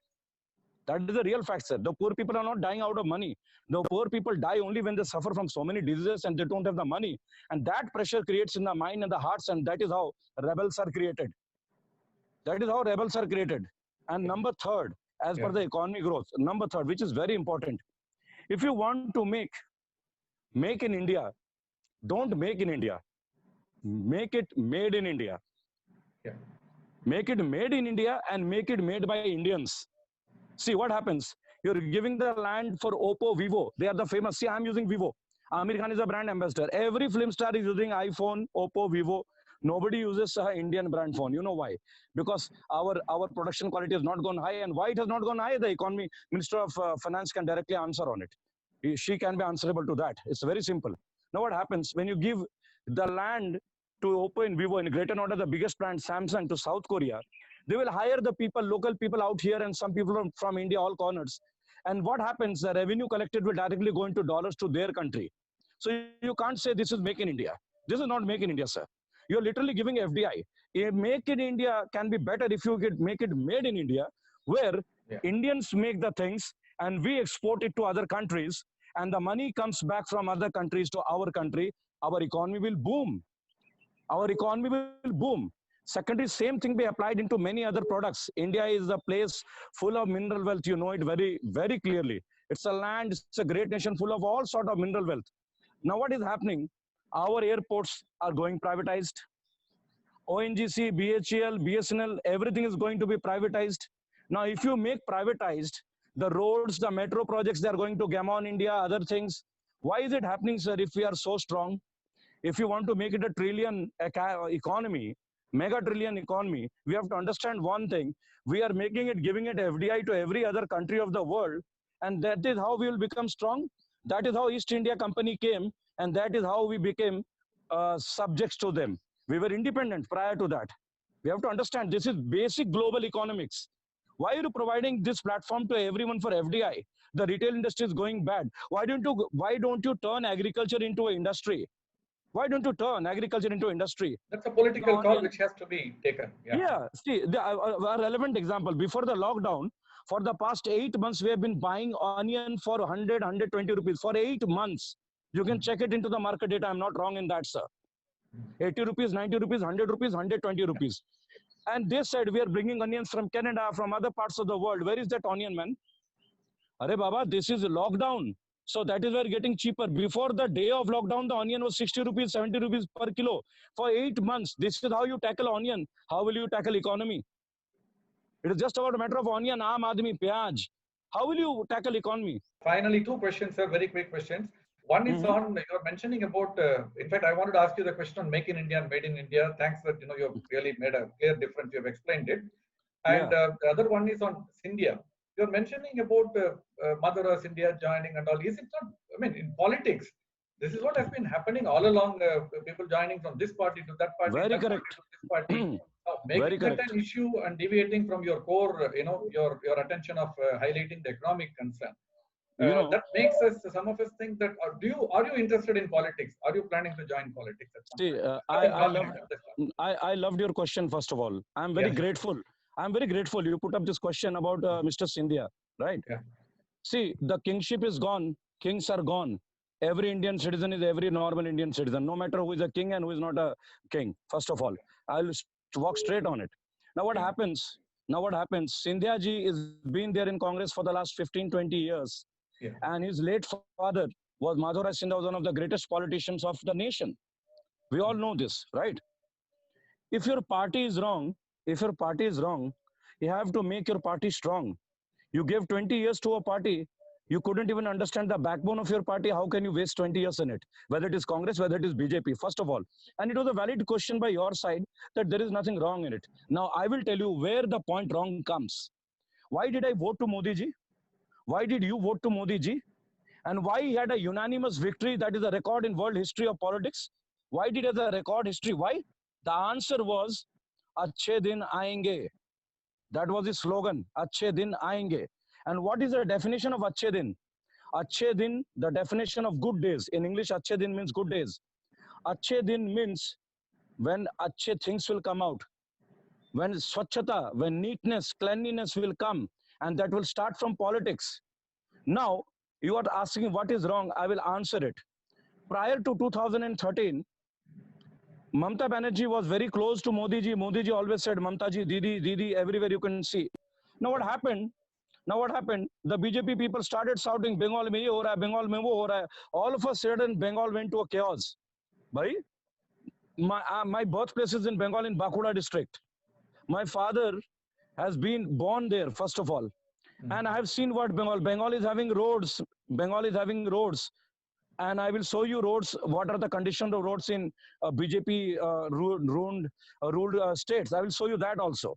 That is the real fact, sir. The poor people are not dying out of money. The poor people die only when they suffer from so many diseases and they don't have the money. And that pressure creates in the mind and the hearts, and that is how rebels are created. That is how rebels are created. And number third, as per the economy growth, number third, which is very important. If you want to make in India, don't make in India. Make it made in India. Make it made in India and make it made by Indians. See what happens. You're giving the land for Oppo, Vivo. They are the famous. See, I'm using Vivo. Amir Khan is a brand ambassador. Every film star is using iPhone, Oppo, Vivo. Nobody uses an Indian brand phone. You know why? Because our production quality has not gone high. And why it has not gone high? The economy minister of finance can directly answer on it. She can be answerable to that. It's very simple. Now what happens when you give the land to Oppo and Vivo in Greater Noida, the biggest brand, Samsung, to South Korea? They will hire the people, local people out here, and some people from India, all corners. And what happens? The revenue collected will directly go into dollars to their country. So you can't say this is make in India. This is not make in India, sir. You're literally giving FDI. A make in India can be better if you make it made in India, where Indians make the things and we export it to other countries, and the money comes back from other countries to our country. Our economy will boom. Our economy will boom. Secondly, same thing be applied into many other products. India is a place full of mineral wealth. You know it very, very clearly. It's a land, it's a great nation full of all sort of mineral wealth. Now what is happening? Our airports are going privatized. ONGC, BHEL, BSNL, everything is going to be privatized. Now, if you make privatized, the roads, the metro projects, they are going to Gammon India, other things. Why is it happening, sir, if we are so strong? If you want to make it a trillion economy, mega trillion economy, we have to understand one thing. We are making it, giving it FDI to every other country of the world. And that is how we will become strong. That is how East India Company came. And that is how we became subjects to them. We were independent prior to that. We have to understand this is basic global economics. Why are you providing this platform to everyone for FDI? The retail industry is going bad. Why don't you turn agriculture into an industry? Why don't you turn agriculture into industry? That's a political call which has to be taken. See, a relevant example. Before the lockdown, for the past 8 months, we have been buying onion for 100, 120 rupees for 8 months. You can check it into the market data. I'm not wrong in that, sir. 80 rupees, 90 rupees, 100 rupees, 120 rupees. And they said, we are bringing onions from Canada, from other parts of the world. Where is that onion, man? Arey Baba, this is lockdown. So that is why we're getting cheaper. Before the day of lockdown, the onion was 60 rupees, 70 rupees per kilo for 8 months. This is how you tackle onion. How will you tackle economy? It is just about a matter of onion, aam admi, pyaj. How will you tackle economy? Finally, two questions, sir, very quick questions. One is on, you're mentioning about, in fact, I wanted to ask you the question on Make in India and Made in India. Thanks that, you've really made a clear difference. You have explained it. And the other one is on India. You're mentioning about Mother India joining and all. Is it not, I mean, in politics, this is what has been happening all along, people joining from this party to that party. Very that correct. Party to this party. Making that an issue and deviating from your core, your attention of highlighting the economic concern. That makes us, some of us think that, are you interested in politics? Are you planning to join politics? See, I loved your question, first of all. I'm very grateful. I'm very grateful you put up this question about Mr. Scindia, right? Yeah. See, the kingship is gone. Kings are gone. Every Indian citizen is every normal Indian citizen, no matter who is a king and who is not a king, first of all. I'll walk straight on it. Now what happens? Scindia ji has been there in Congress for the last 15, 20 years. Yeah. And his late father was Madhavraj Scindia, was one of the greatest politicians of the nation. We all know this, right? If your party is wrong, you have to make your party strong. You gave 20 years to a party, you couldn't even understand the backbone of your party. How can you waste 20 years in it? Whether it is Congress, whether it is BJP, first of all. And it was a valid question by your side that there is nothing wrong in it. Now, I will tell you where the point wrong comes. Why did I vote to Modi ji? Why did you vote to Modi ji? And why he had a unanimous victory that is a record in world history of politics? Why did it have a record history? Why? The answer was, Achhe din aayenge. That was his slogan, Achhe din aayenge. And what is the definition of Achhe din? Achhe din, the definition of good days. In English, Achhe din means good days. Achhe din means when achhe things will come out. When swachhata, when neatness, cleanliness will come. And that will start from politics. Now, you are asking what is wrong. I will answer it. Prior to 2013, Mamata Banerjee was very close to Modi ji. Modi ji always said, Mamata ji, Didi, Didi, everywhere you can see. Now what happened? The BJP people started shouting, Bengal mein ye ho raha hai, Bengal mein wo ho raha hai. All of a sudden, Bengal went to a chaos. Bhai, my birthplace is in Bengal, in Bankura district. My father has been born there, first of all. And I have seen what Bengal is having roads. And I will show you roads, what are the conditions of roads in BJP ruled states. I will show you that also.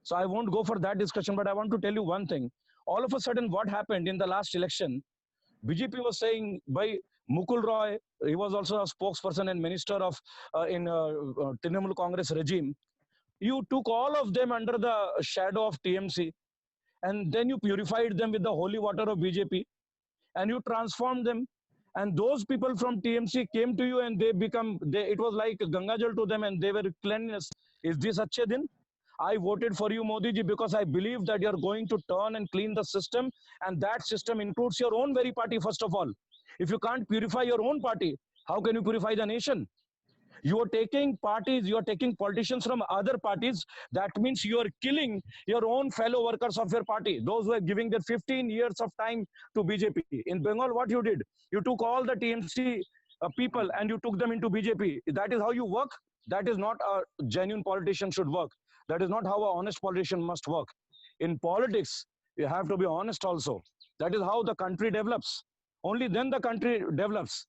So I won't go for that discussion, but I want to tell you one thing. All of a sudden, what happened in the last election, BJP was saying by Mukul Roy, he was also a spokesperson and minister of in Trinamool Congress regime. You took all of them under the shadow of TMC, and then you purified them with the holy water of BJP, and you transformed them. And those people from TMC came to you and it was like Gangajal to them and they were cleanliness. Is this Achhe din? I voted for you, Modi ji, because I believe that you're going to turn and clean the system. And that system includes your own very party, first of all. If you can't purify your own party, how can you purify the nation? You are taking parties, you are taking politicians from other parties. That means you are killing your own fellow workers of your party. Those who are giving their 15 years of time to BJP. In Bengal, what you did? You took all the TMC people and you took them into BJP. That is how you work? That is not a genuine politician should work. That is not how an honest politician must work. In politics, you have to be honest also. That is how the country develops. Only then the country develops.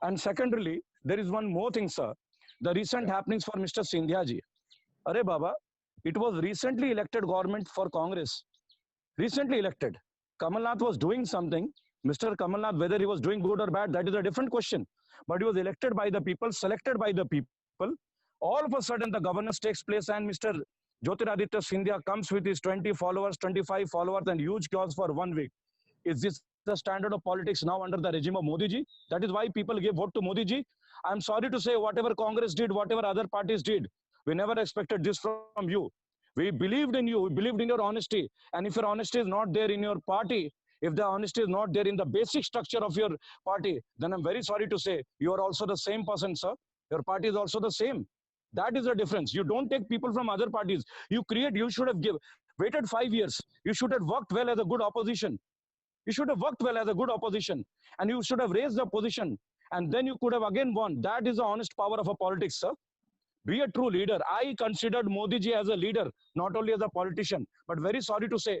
And secondarily, there is one more thing, sir. The recent happenings for Mr. Scindia ji. Arey Baba, it was recently elected government for Congress. Recently elected. Kamal Nath was doing something. Mr. Kamal Nath, whether he was doing good or bad, that is a different question. But he was elected by the people, selected by the people. All of a sudden, the governance takes place and Mr. Jyotiraditya Scindia comes with his 20 followers, 25 followers and huge chaos for 1 week. Is this the standard of politics now under the regime of Modi ji? That is why people gave vote to Modi ji. I'm sorry to say, whatever Congress did, whatever other parties did, we never expected this from you. We believed in you, we believed in your honesty. And if your honesty is not there in your party, if the honesty is not there in the basic structure of your party, then I'm very sorry to say, you are also the same person, sir. Your party is also the same. That is the difference. You don't take people from other parties. You should have waited 5 years. You should have worked well as a good opposition. You should have worked well as a good opposition. And you should have raised the position. And then you could have again won. That is the honest power of a politics, sir. Be a true leader. I considered Modi ji as a leader, not only as a politician. But very sorry to say,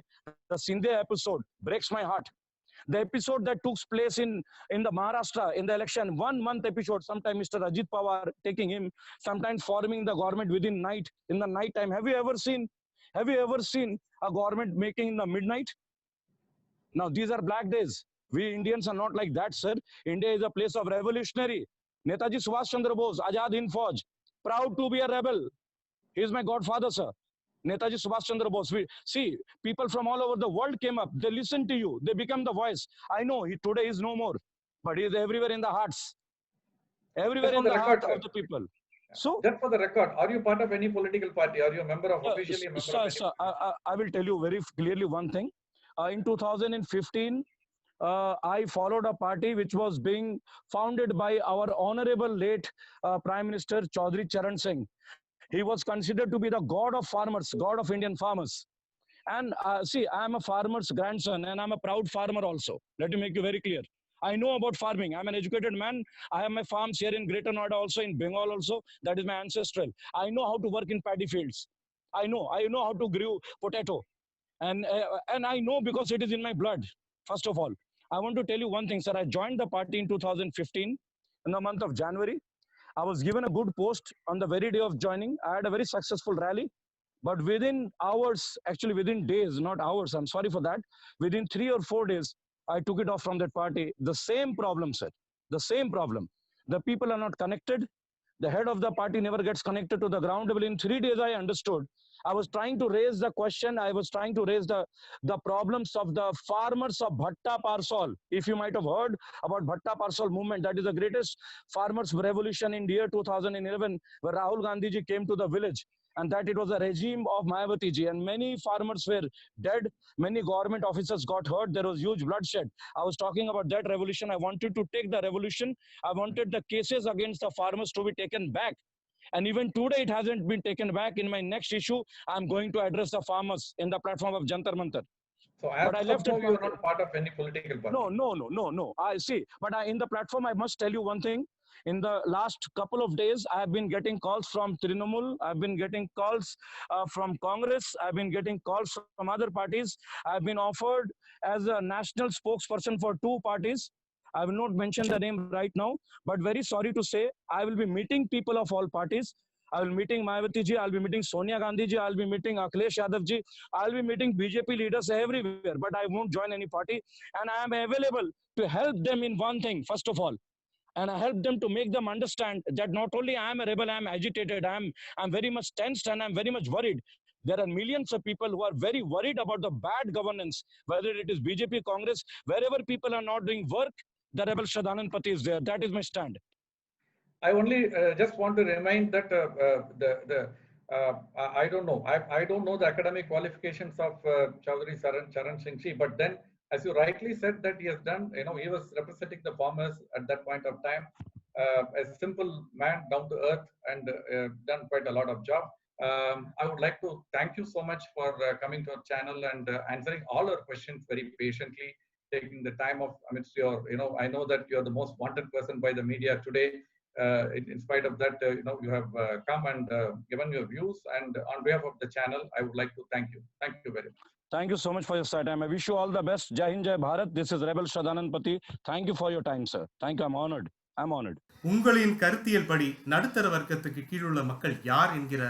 the Sindhya episode breaks my heart. The episode that took place in the Maharashtra in the election, 1 month episode, sometimes Mr. Ajit Pawar taking him, sometimes forming the government in the night time. Have you ever seen a government making in the midnight? Now, these are black days. We Indians are not like that, sir. India is a place of revolutionary. Netaji Subhash Chandra Bose, Azad Hind Fauj, proud to be a rebel. He is my godfather, sir. Netaji Subhash Chandra Bose. See, people from all over the world came up. They listened to you. They become the voice. I know today is no more, but he is everywhere in the hearts. Everywhere in the heart of the people. So, just for the record, are you part of any political party? Are you a member of officially a member of any sir, I will tell you very clearly one thing. In 2015, I followed a party which was being founded by our honorable late Prime Minister Chaudhry Charan Singh. He was considered to be the god of farmers, god of Indian farmers. And see, I am a farmer's grandson and I'm a proud farmer also. Let me make you very clear. I know about farming. I'm an educated man. I have my farms here in Greater Noida also, in Bengal also. That is my ancestral. I know how to work in paddy fields. I know how to grow potato. And I know because it is in my blood, first of all. I want to tell you one thing, sir. I joined the party in 2015 in the month of January. I was given a good post on the very day of joining. I had a very successful rally. But within hours, actually within days, not hours, I'm sorry for that. Within 3 or 4 days, I took it off from that party. The same problem, sir. The same problem. The people are not connected. The head of the party never gets connected to the ground level. In 3 days, I understood. I was trying to raise the question. I was trying to raise the problems of the farmers of Bhatta Parsal. If you might have heard about Bhatta Parsal movement, that is the greatest farmers revolution in the year 2011, where Rahul Gandhi ji came to the village. And that it was a regime of Mayawati ji, and many farmers were dead. Many government officers got hurt. There was huge bloodshed. I was talking about that revolution. I wanted to take the revolution. I wanted the cases against the farmers to be taken back. And even today, it hasn't been taken back. In my next issue, I'm going to address the farmers in the platform of Jantar Mantar. So as but I left now, you're not part of any political party. No. I see. But in the platform, I must tell you one thing. In the last couple of days, I have been getting calls from Trinamool. I've been getting calls from Congress. I've been getting calls from other parties. I've been offered as a national spokesperson for 2 parties. I will not mention the name right now, but very sorry to say, I will be meeting people of all parties. I will be meeting Mayawati ji, I'll be meeting Sonia Gandhi ji, I'll be meeting Akhilesh Yadav ji, I'll be meeting BJP leaders everywhere, but I won't join any party. And I am available to help them in one thing, first of all. And I help them to make them understand that not only I am a rebel, I am agitated, I'm very much tensed and I'm very much worried. There are millions of people who are very worried about the bad governance, whether it is BJP, Congress, wherever people are not doing work, the Rebel Shraddha Nand Pati is there. That is my stand. I only just want to remind that I don't know. I don't know the academic qualifications of Chaudhry Charan Singh Ji, but then, as you rightly said, that he has done, he was representing the farmers at that point of time, a simple man, down to earth, and done quite a lot of job. I would like to thank you so much for coming to our channel and answering all our questions very patiently, taking the time of amidst your, I know that you're the most wanted person by the media today. In spite of that, you have come and given your views. And on behalf of the channel, I would like to thank you. Thank you very much. Thank you so much for your time. I wish you all the best. Jai Hind, Jai Bharat. This is Rebel Shraddha Nand Pati. Thank you for your time, sir. Thank you. I'm honored. I'm honored. உங்களின் கருத்தியல் படி நடுத்தர வர்க்கத்துக்கு கீழுள்ள மக்கள் யார் என்கிற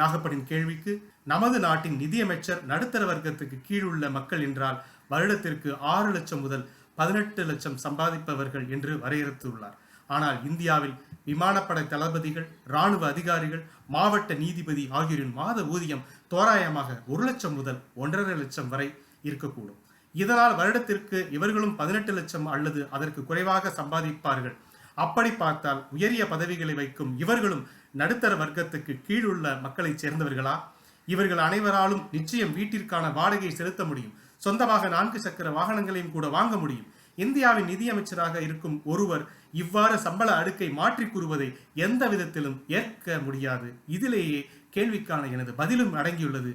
நாகப்பனின் கேள்விக்கு நமது நாட்டின் நிதியமைச்சர் நடுத்தர வர்க்கத்துக்கு கீழுள்ள மக்கள் என்றால் வருடத்திற்கு 6 லட்சம் முதல் 18 லட்சம் சம்பாதிப்பவர்கள் என்று வரையறுத்துள்ளார். ஆனால் இந்தியாவில் விமானப்படை தளபதிகள், இராணுவ அதிகாரிகள், மாவட்ட நீதிபதி ஆகியோரின் மாத ஊதியம் தோராயமாக 1 லட்சம் முதல் 1.5 லட்சம் வரை இருக்கக்கூடும். இதனால் வருடத்திற்கு இவர்களும் 18 லட்சம் அல்லது அதற்கு குறைவாக சம்பாதிப்பார்கள். அப்படி பார்த்தால் உயரிய பதவிகளை வைக்கும் இவர்களும் நடுத்தர வர்க்கத்துக்கு கீழுள்ள மக்களை சேர்ந்தவர்களா? இவர்கள் அனைவராலும் நிச்சயம் வீட்டிற்கான வாடகையை செலுத்த முடியும், சொந்தமாக 4 சக்கர வாகனங்களையும் கூட வாங்க முடியும். இந்தியாவின் நிதியமைச்சராக இருக்கும் ஒருவர் இவ்வாறு சம்பள அடுக்கை மாற்றி கூறுவதை எந்த விதத்திலும் ஏற்க முடியாது. இதிலேயே கேள்விக்கான எனது பதிலும் அடங்கியுள்ளது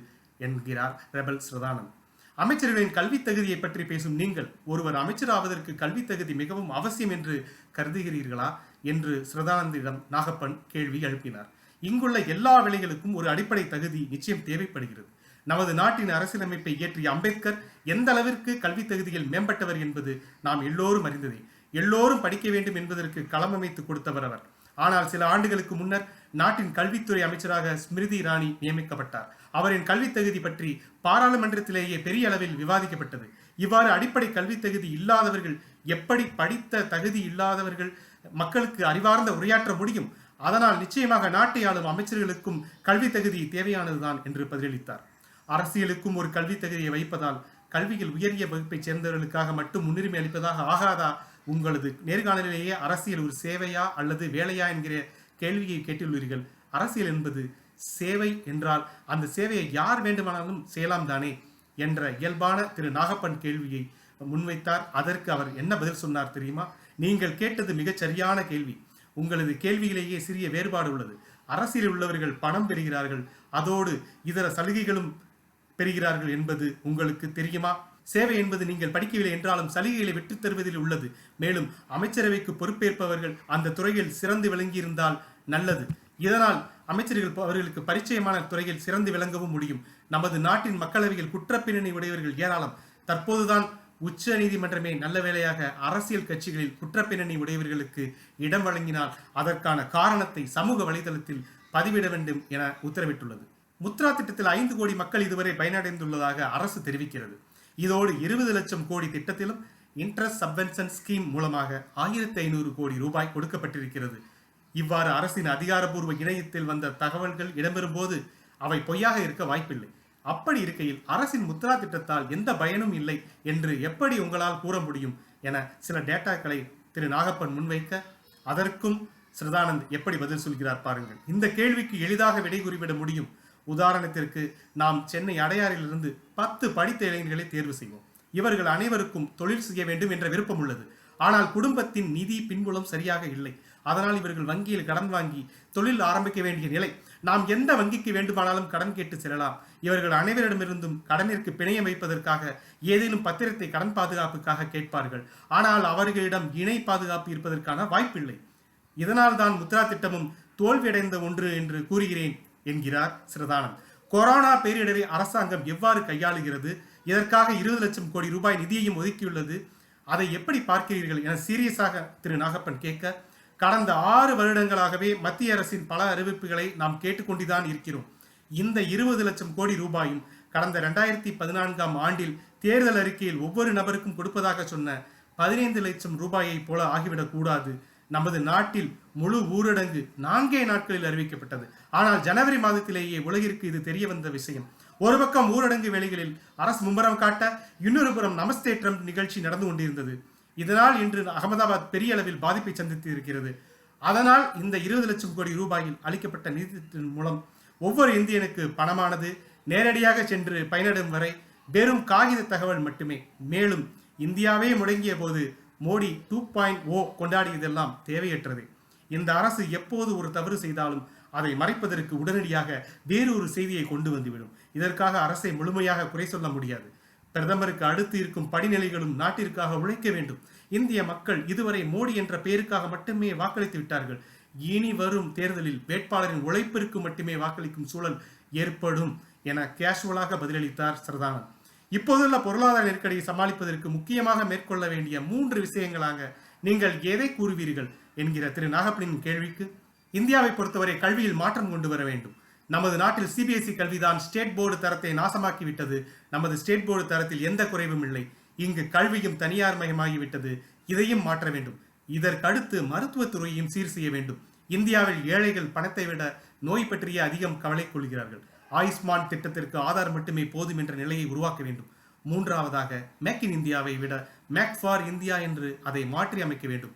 என்கிறார் ரெபல் ஸ்ரதானந்த். அமைச்சர்களின் கல்வி தகுதியை பற்றி பேசும் நீங்கள் ஒருவர் அமைச்சராவதற்கு கல்வி தகுதி மிகவும் அவசியம் என்று கருதுகிறீர்களா என்று ஸ்ரதானந்திடம் நாகப்பன் கேள்வி எழுப்பினார். இங்குள்ள எல்லா வேலைகளுக்கும் ஒரு அடிப்படை தகுதி நிச்சயம் தேவைப்படுகிறது. நமது நாட்டின் அரசியலமைப்பை இயற்றிய அம்பேத்கர் எந்த அளவிற்கு கல்வி தகுதியில் மேம்பட்டவர் என்பது நாம் எல்லோரும் அறிந்ததே. எல்லோரும் படிக்க வேண்டும் என்பதற்கு களம் அமைத்து கொடுத்தவர் அவர். ஆனால் சில ஆண்டுகளுக்கு முன்னர் நாட்டின் கல்வித்துறை அமைச்சராக ஸ்மிருதி இரானி நியமிக்கப்பட்டார். அவரின் கல்வி தகுதி பற்றி பாராளுமன்றத்திலேயே பெரிய அளவில் விவாதிக்கப்பட்டது. இவ்வாறு அடிப்படை கல்வி தகுதி இல்லாதவர்கள் எப்படி படித்த தகுதி இல்லாதவர்கள் மக்களுக்கு அறிவார்ந்த உரையாற்ற முடியும்? அதனால் நிச்சயமாக நாட்டை ஆளும் அமைச்சர்களுக்கும் கல்வி தகுதி தேவையானதுதான் என்று பதிலளித்தார். அரசியலுக்கும் ஒரு கல்வி தகுதியை வைப்பதால் கல்வியில் உயரிய வகுப்பைச் சேர்ந்தவர்களுக்காக மட்டும் முன்னுரிமை அளிப்பதாக ஆகாதா? உங்களது நேர்காணலிலேயே அரசியல் ஒரு சேவையா அல்லது வேலையா என்கிற கேள்வியை கேட்டுள்ளீர்கள். அரசியல் என்பது சேவை என்றால் அந்த சேவையை யார் வேண்டுமானாலும் செய்யலாம் தானே என்ற இயல்பான திரு நாகப்பன் கேள்வியை முன்வைத்தார். அதற்கு அவர் என்ன பதில் சொன்னார் தெரியுமா? நீங்கள் கேட்டது மிகச் சரியான கேள்வி. உங்களது கேள்வியிலேயே சிறிய வேறுபாடு உள்ளது. அரசியலில் உள்ளவர்கள் பணம் பெறுகிறார்கள், அதோடு இதர சலுகைகளும் பெறுகிறார்கள் என்பது உங்களுக்கு தெரியுமா? சேவை என்பது நீங்கள் படிக்கவில்லை என்றாலும் சலுகைகளை வெற்றித் தருவதில் உள்ளது. மேலும் அமைச்சரவைக்கு பொறுப்பேற்பவர்கள் அந்த துறையில் சிறந்து விளங்கியிருந்தால் நல்லது. இதனால் அமைச்சர்கள் அவர்களுக்கு பரிச்சயமான துறையில் சிறந்து விளங்கவும் முடியும். நமது நாட்டின் மக்களவையில் குற்றப்பின்னணி உடையவர்கள் ஏராளம். தற்போதுதான் உச்ச நீதிமன்றமே நல்ல வேளையாக அரசியல் கட்சிகளில் குற்றப்பின்னணி உடையவர்களுக்கு இடம் வழங்கினால் அதற்கான காரணத்தை சமூக வலைதளத்தில் பதிவிட வேண்டும் என உத்தரவிட்டுள்ளது. முத்ரா திட்டத்தில் 5 கோடி மக்கள் இதுவரை பயனடைந்துள்ளதாக அரசு தெரிவிக்கிறது. இதோடு 20 லட்சம் கோடி திட்டத்திலும் இன்ட்ரெஸ்ட் சப்வென்ஷன் ஸ்கீம் மூலமாக 1500 கோடி ரூபாய் கொடுக்கப்பட்டிருக்கிறது. இவ்வாறு அரசின் அதிகாரப்பூர்வ இணையத்தில் வந்த தகவல்கள் இடம்பெறும் போது அவை பொய்யாக இருக்க வாய்ப்பில்லை. அப்படி இருக்கையில் அரசின் முத்ரா திட்டத்தால் எந்த பயனும் இல்லை என்று எப்படி உங்களால் கூற முடியும் என சில டேட்டாக்களை திரு நாகப்பன் முன்வைக்க, அதற்கும் ஸ்ரதானந்த் எப்படி பதில் சொல்கிறார் பாருங்கள். இந்த கேள்விக்கு எளிதாக விடை கூறிவிட முடியும். உதாரணத்திற்கு நாம் சென்னை அடையாறிலிருந்து 10 படித்த இளைஞர்களை தேர்வு செய்வோம். இவர்கள் அனைவருக்கும் தொழில் செய்ய வேண்டும் என்ற விருப்பம் உள்ளது. ஆனால் குடும்பத்தின் நிதி பின்புலம் சரியாக இல்லை. அதனால் இவர்கள் வங்கியில் கடன் வாங்கி தொழில் ஆரம்பிக்க வேண்டிய நிலை. நாம் எந்த வங்கிக்கு வேண்டுமானாலும் கடன் கேட்டு செல்லலாம். இவர்கள் அனைவரிடமிருந்தும் கடனிற்கு பிணையம் வைப்பதற்காக ஏதேனும் பத்திரத்தை கடன் பாதுகாப்புக்காக கேட்பார்கள். ஆனால் அவர்களிடம் இணை பாதுகாப்பு இருப்பதற்கான வாய்ப்பில்லை. இதனால் தான் முத்ரா திட்டமும் தோல்வியடைந்த ஒன்று என்று கூறுகிறேன் என்கிறார் ஸ்ரதானந்த். கொரோனா பேரிடரை அரசாங்கம் எவ்வாறு கையாளுகிறது? இதற்காக 20 லட்சம் கோடி ரூபாய் நிதியையும் ஒதுக்கியுள்ளது. அதை எப்படி பார்க்கிறீர்கள் என சீரியஸாக திரு நாகப்பன் கேட்க, கடந்த 6 வருடங்களாகவே மத்திய அரசின் பல அறிவிப்புகளை நாம் கேட்டுக்கொண்டுதான் இருக்கிறோம். இந்த 20 லட்சம் கோடி ரூபாயும் கடந்த 2014ஆம் ஆண்டில் தேர்தல் அறிக்கையில் ஒவ்வொரு நபருக்கும் கொடுப்பதாக சொன்ன 15 லட்சம் ரூபாயை போல ஆகிவிடக் கூடாது. நமது நாட்டில் முழு ஊரடங்கு 4 நாட்களில் அறிவிக்கப்பட்டது. ஆனால் ஜனவரி மாதத்திலேயே உலகிற்கு இது தெரிய வந்த விஷயம். ஒரு பக்கம் ஊரடங்கு வேளைகளில் அரசு மும்முரம் காட்ட, இன்னொரு புறம் நமஸ்தே ட்ரம்ப் நிகழ்ச்சி நடந்து கொண்டிருந்தது. இதனால் இன்று அகமதாபாத் பெரிய அளவில் பாதிப்பை சந்தித்து இருக்கிறது. அதனால் இந்த 20 லட்சம் கோடி ரூபாயில் அளிக்கப்பட்ட நிதித்தின் மூலம் ஒவ்வொரு இந்தியனுக்கு பணமானது நேரடியாக சென்று பயனடையும் வரை வெறும் காகித தகவல் மட்டுமே. மேலும் இந்தியாவே முடங்கிய போது மோடி 2.0 கொண்டாடியதெல்லாம் தேவையற்றது. இந்த அரசு எப்போது ஒரு தவறு செய்தாலும் அதை மறைப்பதற்கு உடனடியாக வேறொரு செய்தியை கொண்டு வந்துவிடும். இதற்காக அரசை முழுமையாக குறை சொல்ல முடியாது. பிரதமருக்கு அடுத்து இருக்கும் படிநிலைகளும் நாட்டிற்காக உழைக்க வேண்டும். இந்திய மக்கள் இதுவரை மோடி என்ற பெயருக்காக மட்டுமே வாக்களித்து விட்டார்கள். இனி வரும் தேர்தலில் வேட்பாளரின் உழைப்பிற்கு மட்டுமே வாக்களிக்கும் சூழல் ஏற்படும் என கேஷுவலாக பதிலளித்தார் ஸ்ரதானந்த். இப்போதுள்ள பொருளாதார நெருக்கடியை சமாளிப்பதற்கு முக்கியமாக மேற்கொள்ள வேண்டிய 3 விஷயங்களாக நீங்கள் எதை கூறுவீர்கள் என்கிற திரு நாகப்பனின் கேள்விக்கு, இந்தியாவை பொறுத்தவரை கல்வியில் மாற்றம் கொண்டு வர வேண்டும். நமது நாட்டில் சிபிஎஸ்இ கல்விதான் ஸ்டேட் போர்டு தரத்தை நாசமாக்கிவிட்டது. நமது ஸ்டேட் போர்டு தரத்தில் எந்த குறைவும் இல்லை. இங்கு கல்வியும் தனியார் மயமாகிவிட்டது. இதையும் மாற்ற வேண்டும். இதற்கடுத்து மருத்துவத்துறையையும் சீர் செய்ய வேண்டும். இந்தியாவில் ஏழைகள் பணத்தை விட நோய் பற்றிய அதிகம் கவலை கொள்கிறார்கள். ஆயுஷ்மான் திட்டத்திற்கு ஆதார் மட்டுமே போதும் என்ற நிலையை உருவாக்க வேண்டும். 3ஆவதாக மேக் இன் இந்தியாவை விட மேக் ஃபார் இந்தியா என்று அதை மாற்றி அமைக்க வேண்டும்.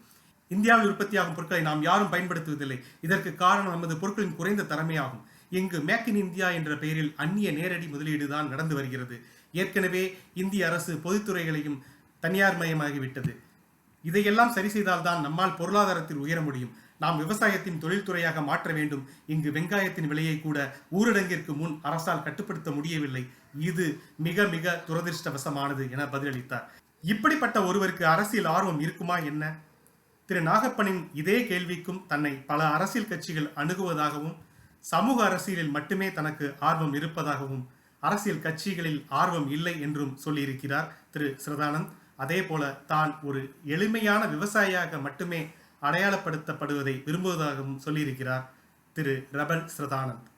இந்தியாவில் உற்பத்தியாகும் பொருட்களை நாம் யாரும் பயன்படுத்துவதில்லை. இதற்கு காரணம் நமது பொருட்களின் குறைந்த தரமையாகும். இங்கு மேக் இன் இந்தியா என்ற பெயரில் அந்நிய நேரடி முதலீடு தான் நடந்து வருகிறது. ஏற்கனவே இந்திய அரசு பொதுத்துறைகளையும் தனியார் மயமாகிவிட்டது. இதையெல்லாம் சரி செய்தால்தான் நம்மால் பொருளாதாரத்தில் உயர முடியும். நாம் விவசாயத்தின் தொழில்துறையாக மாற்ற வேண்டும். இங்கு வெங்காயத்தின் விலையை கூட ஊரடங்கிற்கு முன் அரசால் கட்டுப்படுத்த முடியவில்லை. இது மிக மிக துரதிருஷ்டவசமானது என பதிலளித்தார். இப்படிப்பட்ட ஒருவருக்கு அரசியல் ஆர்வம் இருக்குமா என்ன? திரு நாகப்பனின் இதே கேள்விக்கும் தன்னை பல அரசியல் கட்சிகள் அணுகுவதாகவும், சமூக அரசியலில் மட்டுமே தனக்கு ஆர்வம் இருப்பதாகவும், அரசியல் கட்சிகளில் ஆர்வம் இல்லை என்றும் சொல்லியிருக்கிறார் திரு ஸ்ரதானந்த். அதே போல தான் ஒரு எளிமையான விவசாயியாக மட்டுமே அடையாளப்படுத்தப்படுவதை விரும்புவதாகவும் சொல்லியிருக்கிறார் திரு ரெபல் ஷ்ரதா நந்த்.